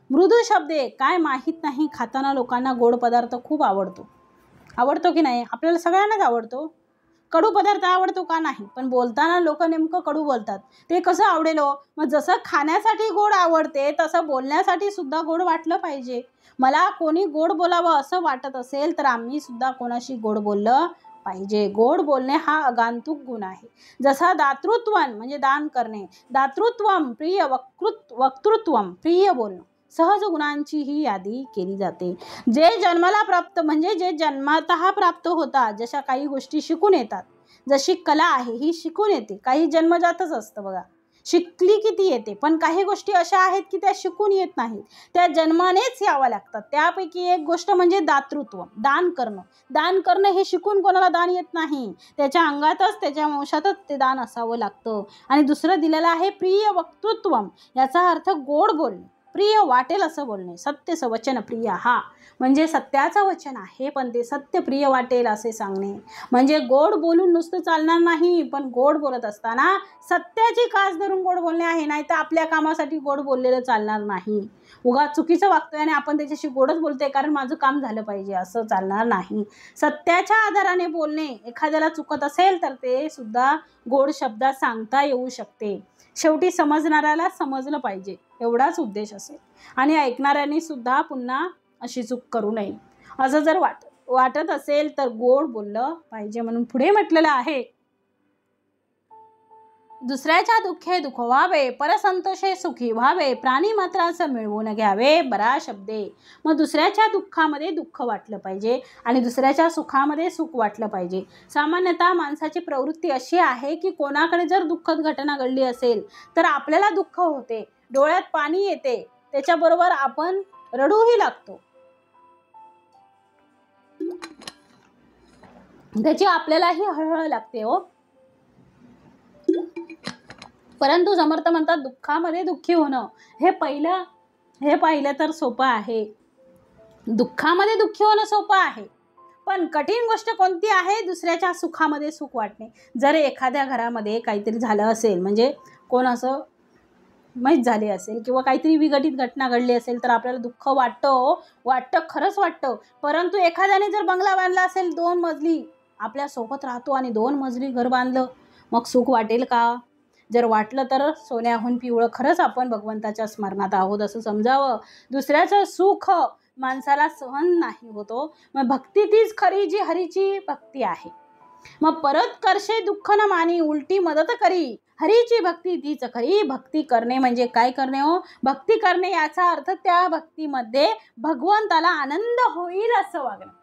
मृदू शब्दे काय माहीत नाही, खाताना लोकांना गोड पदार्थ खूप आवडतो की नाही? आपल्याला सगळ्यांनाच आवडतो. कडू पदार्थ आवडतो का नाही? पण बोलताना लोक नेमकं कडू बोलतात. ते कसं आवडेल हो? मग जसं खाण्यासाठी गोड आवडते तसं बोलण्यासाठी सुद्धा गोड वाटलं पाहिजे. मला कोणी गोड बोलावं असं वाटत असेल तर आम्ही सुद्धा कोणाशी गोड बोललं पाहिजे. गोड बोलणे हा आगंतुक गुण आहे. जसा दातृत्वम म्हणजे दान करणे, दातृत्वम प्रिय, वक्तृत्वम प्रिय बोलणं, सहज गुणांची ही यादी केली जाते. जे जन्माला प्राप्त म्हणजे जे जन्मातः प्राप्त होतात, जशा काही गोष्टी शिकून येतात, जशी कला आहे ही शिकून येते, काही जन्मजातच असतं बघा, शिकली किती येते. पण काही गोष्टी अशा आहेत की त्या शिकून येत नाहीत, त्या जन्मानेच याव्या लागतात. त्यापैकी एक गोष्ट म्हणजे दातृत्व, दान करणं हे शिकून कोणाला दान येत नाही, त्याच्या अंगातच त्याच्या वंशातच ते दान असावं लागतं. आणि दुसरं दिलेलं आहे प्रिय वक्तृत्वम, याचा अर्थ गोड बोलणे, प्रिय वाटेल असं बोलणे. सत्य वचन प्रिय, हा म्हणजे सत्याचं वचन आहे पण ते सत्य प्रिय वाटेल असे सांगणे. म्हणजे गोड बोलून नुसतं चालणार नाही, पण गोड बोलत असताना सत्याची कास धरून गोड बोलणे आहे. नाही तर आपल्या कामासाठी गोड बोललेलं चालणार नाही. उगा चुकीचं वागतोय आणि आपण त्याच्याशी गोडच बोलतोय कारण माझं काम झालं पाहिजे, असं चालणार नाही. सत्याच्या आधाराने बोलणे, एखाद्याला चुकत असेल तर ते सुद्धा गोड शब्दात सांगता येऊ शकते. शेवटी समजणाऱ्याला समजलं पाहिजे एवढाच उद्देश असेल. आणि ऐकणाऱ्यांनी सुद्धा पुन्हा अशी चूक करू नये असं जर वाटत असेल तर गोड बोललं पाहिजे. म्हणून पुढे म्हटलेलं आहे, दुसऱ्याच्या दुःखे दुःख व्हावे, परसंतोषे सुखी व्हावे, प्राणी मात्रास मिळवून घ्यावे बरा शब्दे. मग दुसऱ्याच्या दुःखामध्ये दुःख वाटलं पाहिजे आणि दुसऱ्याच्या सुखामध्ये सुख वाटलं पाहिजे. सामान्यतः माणसाची प्रवृत्ती अशी आहे की कोणाकडे जर दुःखद घटना घडली असेल तर आपल्याला दुःख होते, डोळ्यात पाणी येते, त्याच्याबरोबर आपण रडूही लागतो, त्याची आपल्यालाही हळहळ लागते हो. परंतु समर्थ म्हणतात दुःखामध्ये दुःखी होणं हे पाहिलं तर सोपं आहे. दुःखामध्ये दुःखी होणं सोपं आहे, पण कठीण गोष्ट कोणती आहे? दुसऱ्याच्या सुखामध्ये सुख वाटणे. जर एखाद्या घरामध्ये काहीतरी झालं असेल, म्हणजे कोण असं माहीत झाले असेल किंवा काहीतरी विघटित घटना घडली असेल तर आपल्याला दुःख वाटतं, खरंच वाटतं. परंतु एखाद्याने जर बंगला बांधला असेल 2 मजली, आपल्या सोबत राहतो आणि 2 मजली घर बांधलं, मग सुख वाटेल का? जर वाटलं तर सोन्याहून पिवळं खरंच आपण भगवंताच्या स्मरणात आहोत असं समजावं. दुसऱ्याचं सुख माणसाला सहन नाही होतो. मग भक्ती तीच खरी जी हरीची भक्ती आहे. मग परत करशे दुःख न मानी, उलटी मदत करी, हरीची भक्ती तीच खरी. भक्ती करणे म्हणजे काय करणे हो? भक्ती करणे याचा अर्थ त्या भक्तीमध्ये भगवंताला आनंद होईल असं वागणं.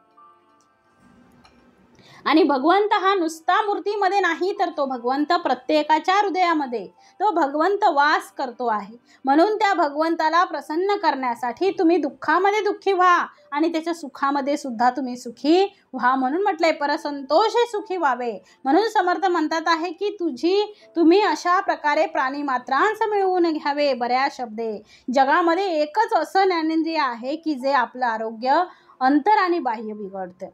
आणि भगवंत हा नुसता मूर्तीमध्ये नाही, तर तो भगवंत प्रत्येकाच्या हृदयामध्ये, तो भगवंत वास करतो आहे. म्हणून त्या भगवंताला प्रसन्न करण्यासाठी तुम्ही दुःखामध्ये दुःखी व्हा आणि त्याच्या सुखामध्ये सुद्धा तुम्ही सुखी व्हा. म्हणून म्हटलंय परसंतोषे सुखी व्हावे. म्हणून समर्थ म्हणतात आहे की तुम्ही अशा प्रकारे प्राणी मात्रांस मिळवून घ्यावे बऱ्या शब्दे. जगामध्ये एकच असं ज्ञानेंद्रिय आहे की जे आपलं आरोग्य अंतर आणि बाह्य बिघडतं,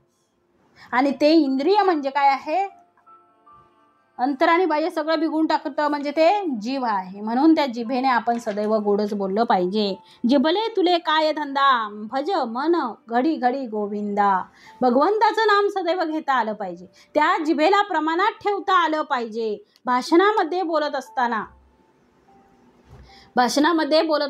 आणि ते इंद्रिय म्हणजे काय आहे? अंतर आणि बाह्य सगळं बिघडून टाकतं, म्हणजे ते जीभ आहे. म्हणून त्या जिभेने आपण सदैव गोडच बोललं पाहिजे. जिभले तुले काय धंदा, भज मन घडी घडी गोविंदा. भगवंताचं नाम सदैव घेता आलं पाहिजे, त्या जिभेला प्रमाणात ठेवता आलं पाहिजे. भाषणामध्ये बोलत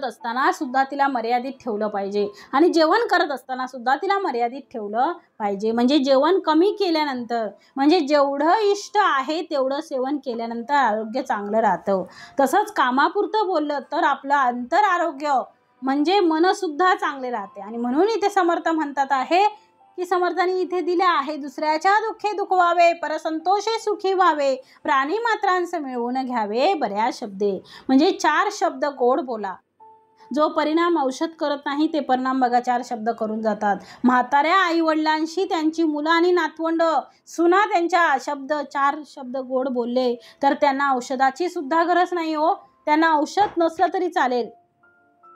असताना सुद्धा तिला मर्यादित ठेवलं पाहिजे, आणि जेवण करत असताना सुद्धा तिला मर्यादित ठेवलं पाहिजे. म्हणजे जेवण कमी केल्यानंतर, म्हणजे जेवढं इष्ट आहे तेवढं सेवन केल्यानंतर आरोग्य चांगलं राहतं. तसंच कामापुरतं बोललं तर आपलं अंतर आरोग्य म्हणजे मनसुद्धा चांगले राहते. आणि म्हणून इथे समर्थ म्हणतात आहे की समर्थांनी इथे दिले आहे, दुसऱ्याच्या दुःखे दुःख व्हावे, परसंतोषे सुखी व्हावे, प्राणी मात्रांस मिळवून घ्यावे बऱ्या शब्दे. म्हणजे 4 शब्द गोड बोला. जो परिणाम औषध करत नाही ते परिणाम बघा 4 शब्द करून जातात. म्हाताऱ्या आई वडिलांशी त्यांची मुलं आणि नातवंड सुना त्यांच्या 4 शब्द गोड बोलले तर त्यांना औषधाची सुद्धा गरज नाही हो. त्यांना औषध नसलं तरी चालेल,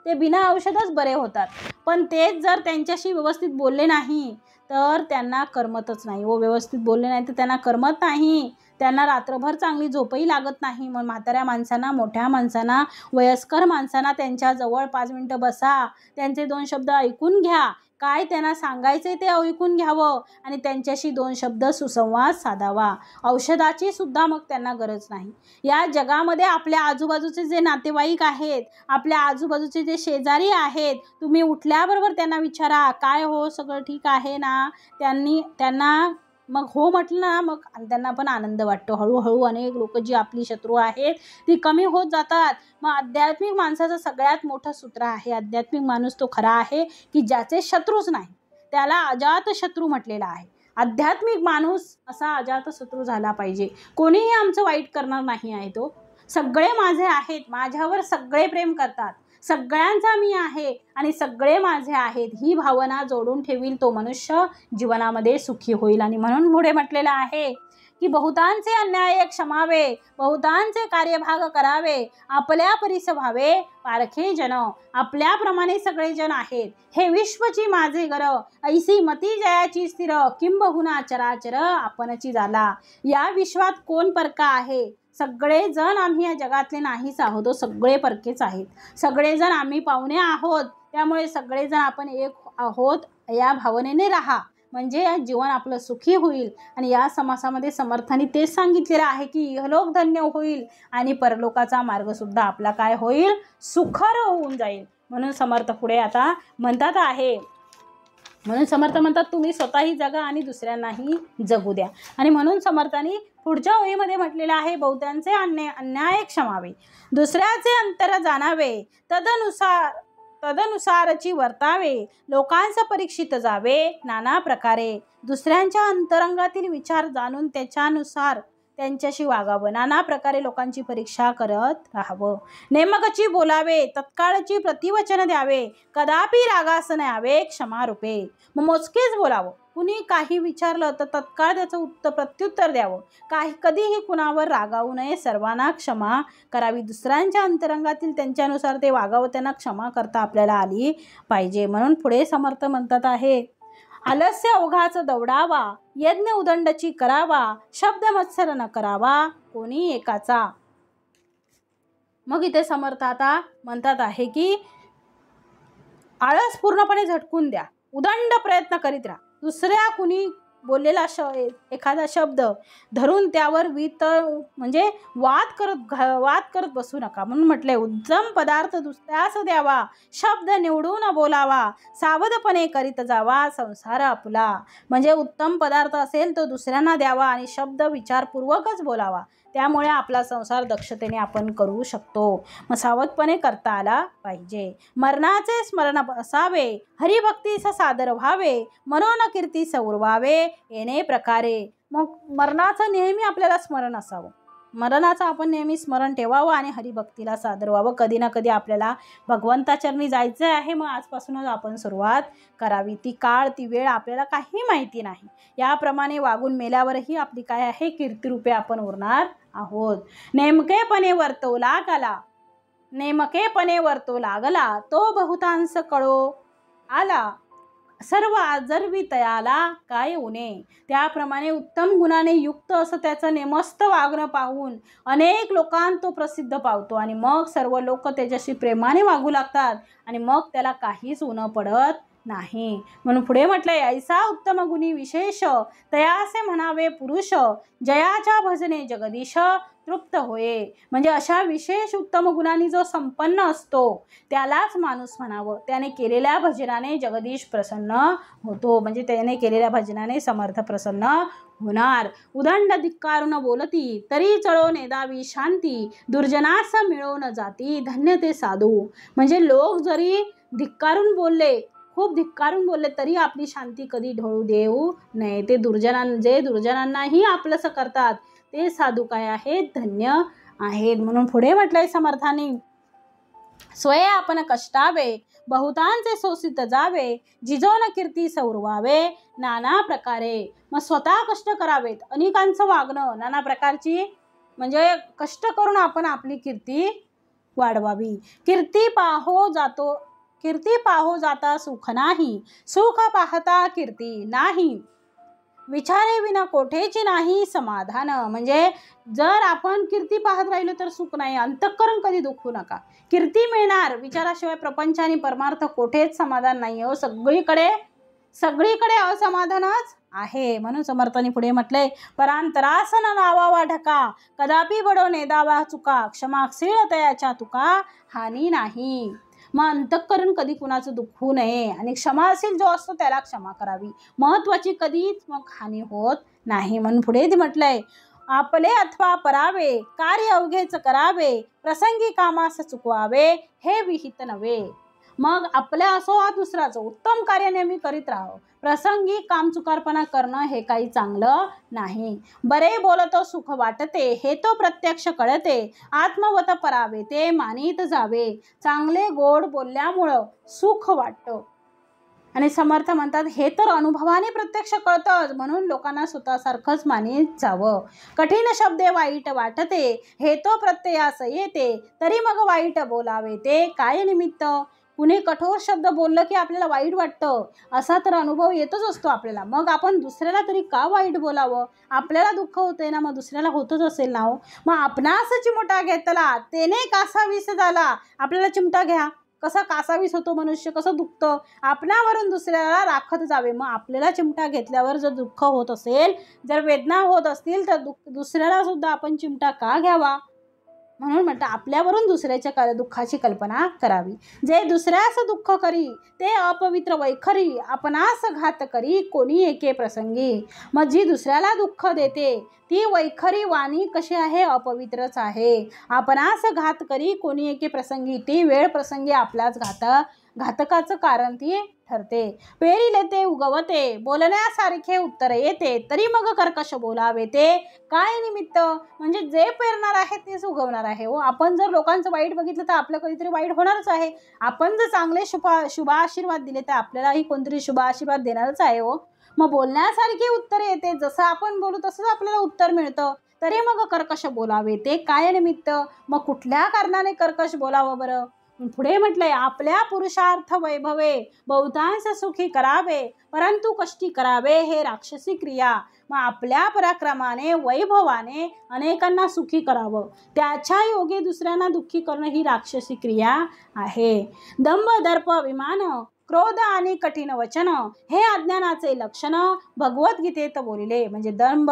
ते बिना औषधच बरे होतात. पण तेच जर त्यांच्याशी व्यवस्थित बोलले नाही तर त्यांना करमतच नाही व व्यवस्थित बोलले नाही तर त्यांना करमत नाही. त्यांना रात्रभर चांगली झोपही लागत नाही. मग म्हाताऱ्या माणसांना, मोठ्या माणसांना, वयस्कर माणसांना त्यांच्याजवळ 5 मिनिटं बसा, त्यांचे 2 शब्द ऐकून घ्या, काय त्यांना सांगायचे ते ऐकून घ्यावं आणि त्यांच्याशी 2 शब्द सुसंवाद साधावा. औषधाची सुद्धा मग त्यांना गरज नाही. या जगामध्ये आपल्या आजूबाजूचे जे नातेवाईक आहेत, आपल्या आजूबाजूचे जे शेजारी आहेत, तुम्ही उठल्याबरोबर त्यांना विचारा, काय हो सगळं ठीक आहे ना? त्यांना मग हो म्हटलं ना, मग त्यांना पण आनंद वाटतो. हळूहळू अनेक लोक जी आपली शत्रू आहेत ती कमी होत जातात. मग आध्यात्मिक माणसाचं सगळ्यात मोठं सूत्र आहे, आध्यात्मिक माणूस तो खरा आहे की ज्याचे शत्रूच नाही, त्याला अजात शत्रू म्हटलेला आहे. आध्यात्मिक माणूस असा अजात शत्रू झाला पाहिजे. कोणीही आमचं वाईट करणार नाही आहे. तो सगळे माझे आहेत, माझ्यावर सगळे प्रेम करतात, सगळ्यांचा मी आहे आणि सगळे माझे आहेत, ही भावना जोडून ठेवील तो मनुष्य जीवनामध्ये सुखी होईल. आणि म्हणून पुढे म्हटलेलं आहे की बहुतांचे अन्याय क्षमावे, बहुतांचे कार्यभाग करावे, आपल्या परीस व्हावे पारखे जन. आपल्याप्रमाणे सगळे जण आहेत, हे विश्वची माझे घर, ऐसी मती जयाची स्थिर, किंबहुना चराचर आपणची झाला. या विश्वात कोण परका आहे? सगळे जण आम्ही या जगातले नाहीच आहोत, सगळे परकेच आहेत. सगळेजण आम्ही पाहुणे आहोत, त्यामुळे सगळेजण आपण एक आहोत या भावनेने राहा, म्हणजे जीवन आपलं सुखी होईल. आणि या समासामध्ये समर्थांनी तेच सांगितलेलं आहे की इहलोक धन्य होईल आणि परलोकाचा मार्ग सुद्धा आपला काय होईल? सुखर होऊन जाईल. म्हणून समर्थ पुढे आता म्हणतात आहे म्हणून समर्थ म्हणतात तुम्ही स्वतःही जगा आणि दुसऱ्यांनाही जगू द्या. आणि म्हणून समर्थांनी पुढच्या ओळीमध्ये म्हटलेलं आहे, बहुत्यांचे अन्याय क्षमावे, दुसऱ्याचे अंतर जाणावे, तदनुसारची वर्तावे, लोकांचं परीक्षित जावे नाना प्रकारे, दुसऱ्यांच्या अंतरंगातील विचार जाणून त्याच्यानुसार त्यांच्याशी वागावं, नाना प्रकारे लोकांची परीक्षा करत राहावं, नेमकची बोलावे, तत्काळची प्रतिवचन द्यावे, कदापि रागास न यावे क्षमारूपे. मग मोजकेच बोलावं, कुणी काही विचारलं तर तत्काळ त्याचं प्रत्युत्तर द्यावं, कधीही कुणावर रागावू नये, सर्वांना क्षमा करावी, दुसऱ्यांच्या अंतरंगातील त्यांच्यानुसार ते वागावं, त्यांना क्षमा करता आपल्याला आली पाहिजे. म्हणून पुढे समर्थ म्हणतात आहे, आलस्य अवघाच दौडावा, यज्ञ उदंडची करावा, शब्द मत्सर न करावा कोणी एकाचा. मग इथे समर्थ आता म्हणतात आहे की आळस पूर्णपणे झटकून द्या, उदंड प्रयत्न करीत राहा, दुसऱ्या कुणी बोललेला एखादा शब्द धरून त्यावर म्हणजे वाद करत बसू नका. म्हणून म्हटलंय, उत्तम पदार्थ दुसऱ्यास द्यावा, शब्द निवडून बोलावा, सावधपणे करीत जावा संसार आपला. म्हणजे उत्तम पदार्थ असेल तो दुसऱ्यांना द्यावा आणि शब्द विचारपूर्वकच बोलावा, त्यामुळे आपला संसार दक्षतेने आपण करू शकतो. मग सावधपणे करता आला पाहिजे. मरणाचे स्मरण असावे, हरिभक्तीस सादर व्हावे, मनोन कीर्ती सौरवावे येणे प्रकारे. मग मरणाचं नेहमी आपल्याला स्मरण असावं, मरणाचं आपण नेहमी स्मरण ठेवावं आणि हरिभक्तीला सादर व्हावं. कधी ना कधी आपल्याला भगवंताचरणी जायचं आहे, मग आजपासूनच आपण सुरुवात करावी. ती काळ ती वेळ आपल्याला काही माहिती नाही, याप्रमाणे वागून मेल्यावरही आपली काय आहे, कीर्तिरूपे आपण उरणार आहोत. नेमकेपणे वर्तो लागला, तो बहुतांश कळो आला, सर्व आजरवी तयाला काय उणे. त्याप्रमाणे उत्तम गुणाने युक्त असं त्याचं नेमस्त वागणं पाहून अनेक लोकांत तो प्रसिद्ध पावतो आणि मग सर्व लोक त्याच्याशी प्रेमाने वागू लागतात आणि मग त्याला काहीच उणं पडत नाही. म्हणून पुढे म्हटलंय, ऐसा उत्तम गुणी विशेष, तयासे म्हणावे पुरुष, जयाच्या भजने जगदीश तृप्त होये. म्हणजे अशा विशेष उत्तम गुणांनी जो संपन्न असतो त्यालाच माणूस म्हणावं, त्याने केलेल्या भजनाने जगदीश प्रसन्न होतो. म्हणजे त्याने केलेल्या भजनाने समर्थ प्रसन्न होणार. उदंड धिक्कारून बोलती, तरी चळो नेदावी शांती, दुर्जनास मिळो न जाती, धन्य ते साधू. म्हणजे लोक जरी खूप धिक्कारून बोलले तरी आपली शांती कधी ढळू देऊ नये. ते दुर्जनांनाही आपलंसं करतात ते साधू काय आहेत, धन्य आहेत. म्हणून पुढे म्हटलंय समर्थांनी, स्वये आपण कष्टावे, बहुतांचे सोसित जावे, जिजोन कीर्ती सौरवावे नाना प्रकारे. मग स्वतः कष्ट करावेत, अनेकांचं वागणं नाना प्रकारची, म्हणजे कष्ट करून आपण आपली कीर्ती वाढवावी. कीर्ती पाहो जाता सुख नाही, सुख पाहता कीर्ती नाही, विचारे विना कोठेची नाही समाधान. म्हणजे जर आपण कीर्ती पाहत राहिलो तर सुख नाही, अंतःकरण कधी दुखू नका. कीर्ती मिळणार, विचाराशिवाय प्रपंच आणि परमार्थ कोठेच समाधान नाही हो, सगळीकडे असमाधानच आहे. म्हणून समर्थांनी पुढे म्हटले, परांतरास न लावावा ढका, कदापि बडो नेदावा चुका, क्षमाशील तयाच्या तुका हानी नाही. मग अंतःकरण कधी कुणाचं दुखवू नये आणि क्षमाशील जो असतो त्याला क्षमा करावी, महत्वाची कधीच मग हानी होत नाही. म्हणून पुढे म्हटलंय, आपले अथवा परावे, कार्य अवघेच करावे, प्रसंगी कामास चुकवावे हे विहित नव्हे. मग आपल्या असो वा दुसऱ्याचं उत्तम कार्य नेहमी करीत राहावं, प्रसंगी काम चुकारपणा करणं हे काही चांगलं नाही. बरे बोलतो सुख वाटते, हे तो प्रत्यक्ष कळते, आत्मवत परावे ते मानित जावे. चांगले गोड बोलल्यामुळं सुख वाटतं आणि समर्थ म्हणतात, हे तर अनुभवाने प्रत्यक्ष कळतंच, म्हणून लोकांना स्वतःसारखंच मानित जावं. कठीण शब्दे वाईट वाटते, हे तो प्रत्ययास येते, तरी मग वाईट बोलावे ते काय निमित्त. कुणी कठोर शब्द बोललं की आपल्याला वाईट वाटतं, असा तर अनुभव येतच असतो आपल्याला. मग आपण दुसऱ्याला तरी का वाईट बोलावं, आपल्याला दुःख होतंय ना, मग दुसऱ्याला होतच असेल ना हो. मग आपणास चिमटा घेतला तेने कासावीस झाला, आपल्याला चिमटा घ्या, कसा कासावीस होतो मनुष्य, कसं दुखतं, आपणावरून दुसऱ्याला राखत जावे. मग आपल्याला चिमटा घेतल्यावर जर दुःख होत असेल, जर वेदना होत असतील तर दुसऱ्याला सुद्धा आपण चिमटा का घ्यावा. म्हणून म्हटलं आपल्यावरून दुसऱ्याच्या दुःखाची कल्पना करावी. जे दुसऱ्यास दुःख करी ते अपवित्र वैखरी, आपणास घात करी कोणी एके प्रसंगी. मग जी दुसऱ्याला दुःख देते ती वैखरी वाणी कशी आहे? अपवित्रच आहे. आपणास घात करी कोणी एके प्रसंगी, ती वेळ प्रसंगी आपल्याच घातकाचं कारण ती ठरते. पेरिले ते उगवते, बोलण्यासारखे उत्तर येते, तरी मग कर्कश बोलावे ते काय निमित्त? म्हणजे जे पेरणार आहे तेच उगवणार आहे हो. आपण जर लोकांचं वाईट बघितलं तर आपलं कधीतरी वाईट होणारच आहे. आपण जर चांगले शुभ आशीर्वाद दिले तर आपल्यालाही कोणतरी शुभ आशीर्वाद देणारच आहे हो. मग बोलण्यासारखी उत्तर येते, जसं आपण बोलू तसंच आपल्याला उत्तर मिळतं, तरी मग कर्कश बोलावे ते काय निमित्त? मग कुठल्या कारणाने कर्कश बोलावं बरं? पुढे म्हटलंय, आपल्या पुरुषार्थ वैभवे बहुतांश सुखी करावे, परंतु कष्टी करावे हे राक्षसी क्रिया. मग आपल्या पराक्रमाने वैभवाने अनेकांना सुखी करावं, त्याच्या योगे दुसऱ्यांना दुःखी करणं ही राक्षसी क्रिया आहे. दंभ दर्प अभिमान क्रोध आणि कठीण वचन हे अज्ञानाचे लक्षण भगवद्गीतेत बोलिले. म्हणजे दंभ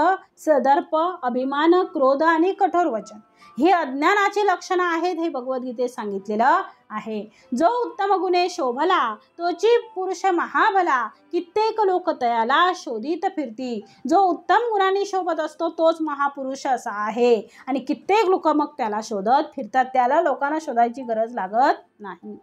दर्प अभिमान क्रोध आणि कठोर वचन हे अज्ञानाची लक्षणं आहेत हे भगवद्गीतेत सांगितलेलं आहे. जो उत्तम गुणे शोभला तोची पुरुष महाबला, कित्येक लोक तयाला शोधित फिरती. जो उत्तम गुणांनी शोभत असतो तोच महापुरुष असा आहे आणि कित्येक लोक मग त्याला शोधत फिरतात. त्याला लोकांना शोधायची गरज लागत नाही.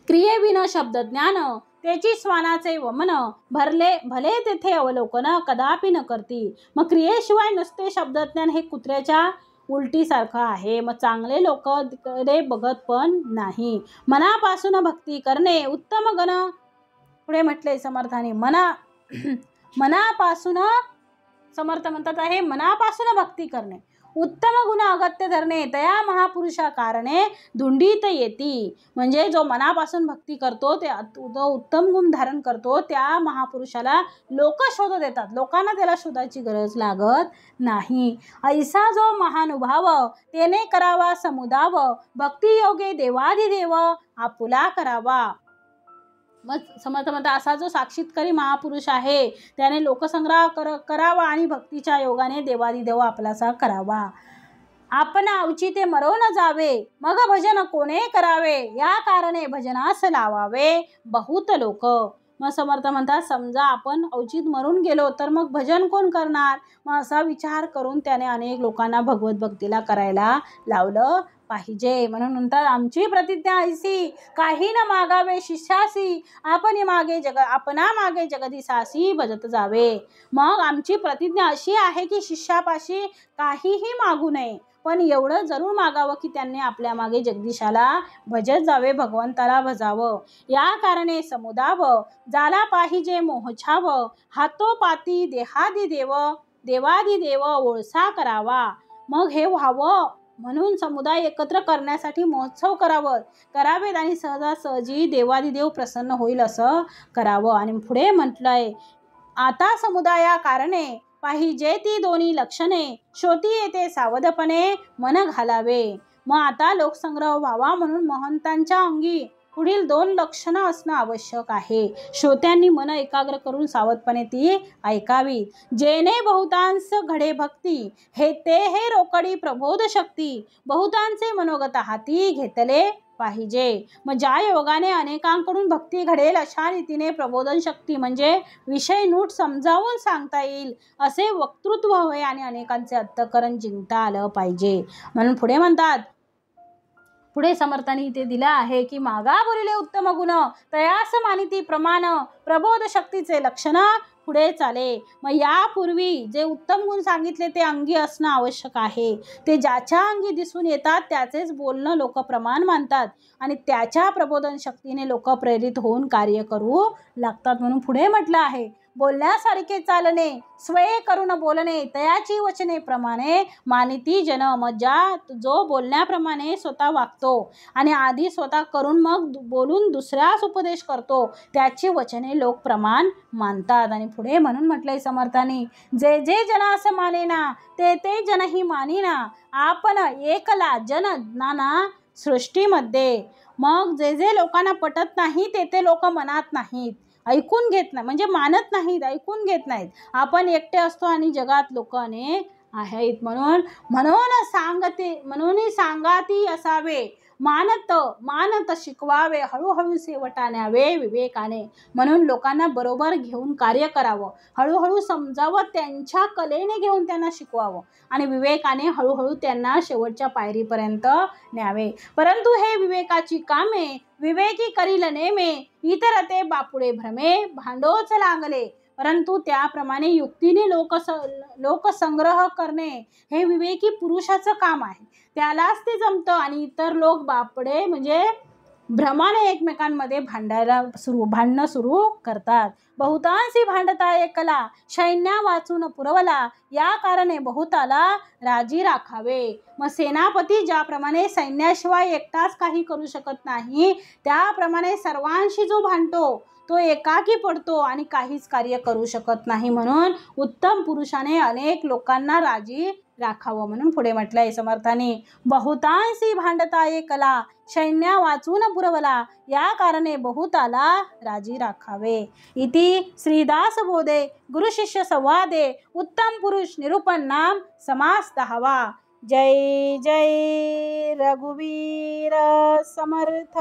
क्रियेविन शब्द ज्ञान त्याची स्वानाचे वमन, भले तेथे अवलोकन कदापि न करती. मग क्रियेशिवाय नुसते शब्दज्ञान हे कुत्र्याच्या उलटीसारखं आहे. मग चांगले लोक कडे बघत पण नाही. मनापासून भक्ती करणे उत्तम गण. पुढे म्हटले समर्थाने मनापासून समर्थ म्हणतात आहे मनापासून भक्ती करणे उत्तम गुण अगत्य धरणे तया महापुरुषा कारणे धुंडीत येती. म्हणजे जो मनापासून भक्ती करतो ते जो उत्तम गुण धारण करतो त्या महापुरुषाला लोक शोधत येतात. लोकांना त्याला शोधायची गरज लागत नाही. ऐसा जो महानुभाव तेने करावा समुदाव, भक्ती योगे देवाधिदेव आपुला करावा. मग समर्थ म्हणतात असा जो साक्षीतकारी महापुरुष आहे त्याने लोकसंग्रह करावा आणि भक्तीच्या योगाने देवादिदेव आपलासा करावा. आपण औचित्य मरो न जावे, मग भजन कोणे करावे, या कारणे भजनास लावावे बहुत लोक. मग समर्थ म्हणतात समजा आपण औचित मरून गेलो तर मग भजन कोण करणार? मग असा विचार करून त्याने अनेक लोकांना भगवत भक्तीला करायला लावलं पाहिजे. म्हणून म्हणतात आमची प्रतिज्ञा ऐसी काही न मागावे शिष्यासी, आपणा मागे जगदीसासी भजत जावे. मग आमची प्रतिज्ञा अशी आहे की शिष्यापाशी काहीही मागू नये, पण एवढं जरूर मागावं की त्यांनी आपल्या मागे जगदीशाला भजत जावे, भगवंताला भजावं. या कारणे समुदाव जाला पाहिजे मोहछाव, हातोपाती देवादिदेव ओळसा करावा. मग हे व्हावं म्हणून समुदाय एकत्र करण्यासाठी महोत्सव करावेत आणि सहजासहजी देवादिदेव प्रसन्न होईल असं करावं. आणि पुढे म्हटलंय आता समुदाया कारणे पाहिजे ती दोन्ही लक्षणे, श्रोती येते सावधपणे मन घालावे. मग आता लोकसंग्रह व्हावा म्हणून महंतांच्या अंगी पुढील 2 लक्षणं असणं आवश्यक आहे. श्रोत्यांनी मन एकाग्र करून सावधपणे ती ऐकावी. जेणे बहुतांश घडे भक्ती हे रोकडी प्रबोध शक्ती, बहुतांचे मनोगत हाती घेतले पाहिजे. मग ज्या योगाने अनेकांकडून भक्ती घडेल अशा रीतीने प्रबोधन शक्ती म्हणजे विषय नीट समजावून सांगता येईल असे वक्तृत्व हवे आणि अनेकांचे अंतःकरण जिंकता आलं पाहिजे. म्हणून पुढे म्हणतात पुढे समर्थांनी इथे दिलं आहे की मागा बोलिले उत्तम गुण तयास मानिती प्रमाण, प्रबोध शक्तीचे लक्षण पुढे चाले. मग यापूर्वी जे उत्तम गुण सांगितले ते अंगी असणं आवश्यक आहे. ते ज्याच्या अंगी दिसून येतात त्याचेच बोलणं लोक प्रमाण मानतात आणि त्याच्या प्रबोधन शक्तीने लोक प्रेरित होऊन कार्य करू लागतात. म्हणून पुढे म्हटलं आहे बोलण्यासारखे चालणे स्वये करून बोलणे तयाची वचने प्रमाणे मानिती जन. मग जो बोलण्याप्रमाणे स्वतः वागतो आणि आधी स्वतः करून मग बोलून दुसऱ्यास उपदेश करतो त्याची वचने लोक प्रमाण मानतात. आणि पुढे म्हणून म्हटलंय समर्थांनी जे जनास मानेना ते जनही मानिना, आपण एकला जन नाना सृष्टीमध्ये. मग जे लोकांना पटत नाही ते लोक मनात नाहीत, ऐकून घेत नाही, म्हणजे मानत नाहीत, ऐकून घेत नाहीत. आपण एकटे असतो आणि जगात लोक अनेक आहेत. म्हणून म्हणून सांगाती असावे, मानत शिकवावे, हळूहळू सेवटा न्यावे विवेकाने. म्हणून लोकांना बरोबर घेऊन कार्य करावं, हळूहळू समजावं, त्यांच्या कलेने घेऊन त्यांना शिकवावं आणि विवेकाने हळूहळू त्यांना शेवटच्या पायरीपर्यंत न्यावे. परंतु हे विवेकाची कामे विवेकी करील नेमे, इतर ते बापुडे भ्रमे भांडोच लागले. परंतु त्याप्रमाणे युक्तीने लोकसंग्रह करणे हे विवेकी पुरुषाचं काम आहे. त्यालाच ते जमतं आणि इतर लोक बापडे म्हणजे भ्रमाने एकमेकांमध्ये भांडणं सुरू करतात. बहुतांशी भांडता एकला, सैन्या वाचून पुरवला, या कारणे बहुताला राजी राखावे. मग सेनापती ज्याप्रमाणे सैन्याशिवाय एकटाच काही करू शकत नाही, त्याप्रमाणे सर्वांशी जो भांडतो तो एकाकी पडतो आणि काहीच कार्य करू शकत नाही. म्हणून उत्तम पुरुषाने अनेक लोकांना राजी राखावं. म्हणून पुढे म्हटलंय समर्थाने, बहुतांशी भांडता एकला, सैन्या वाचून पुरवला, या कारणे बहुताला राजी राखावे. इति श्रीदास बोधे गुरुशिष्य संवादे उत्तम पुरुष निरूपण नाम समास 10वा. जय जय रघुवीर समर्थ.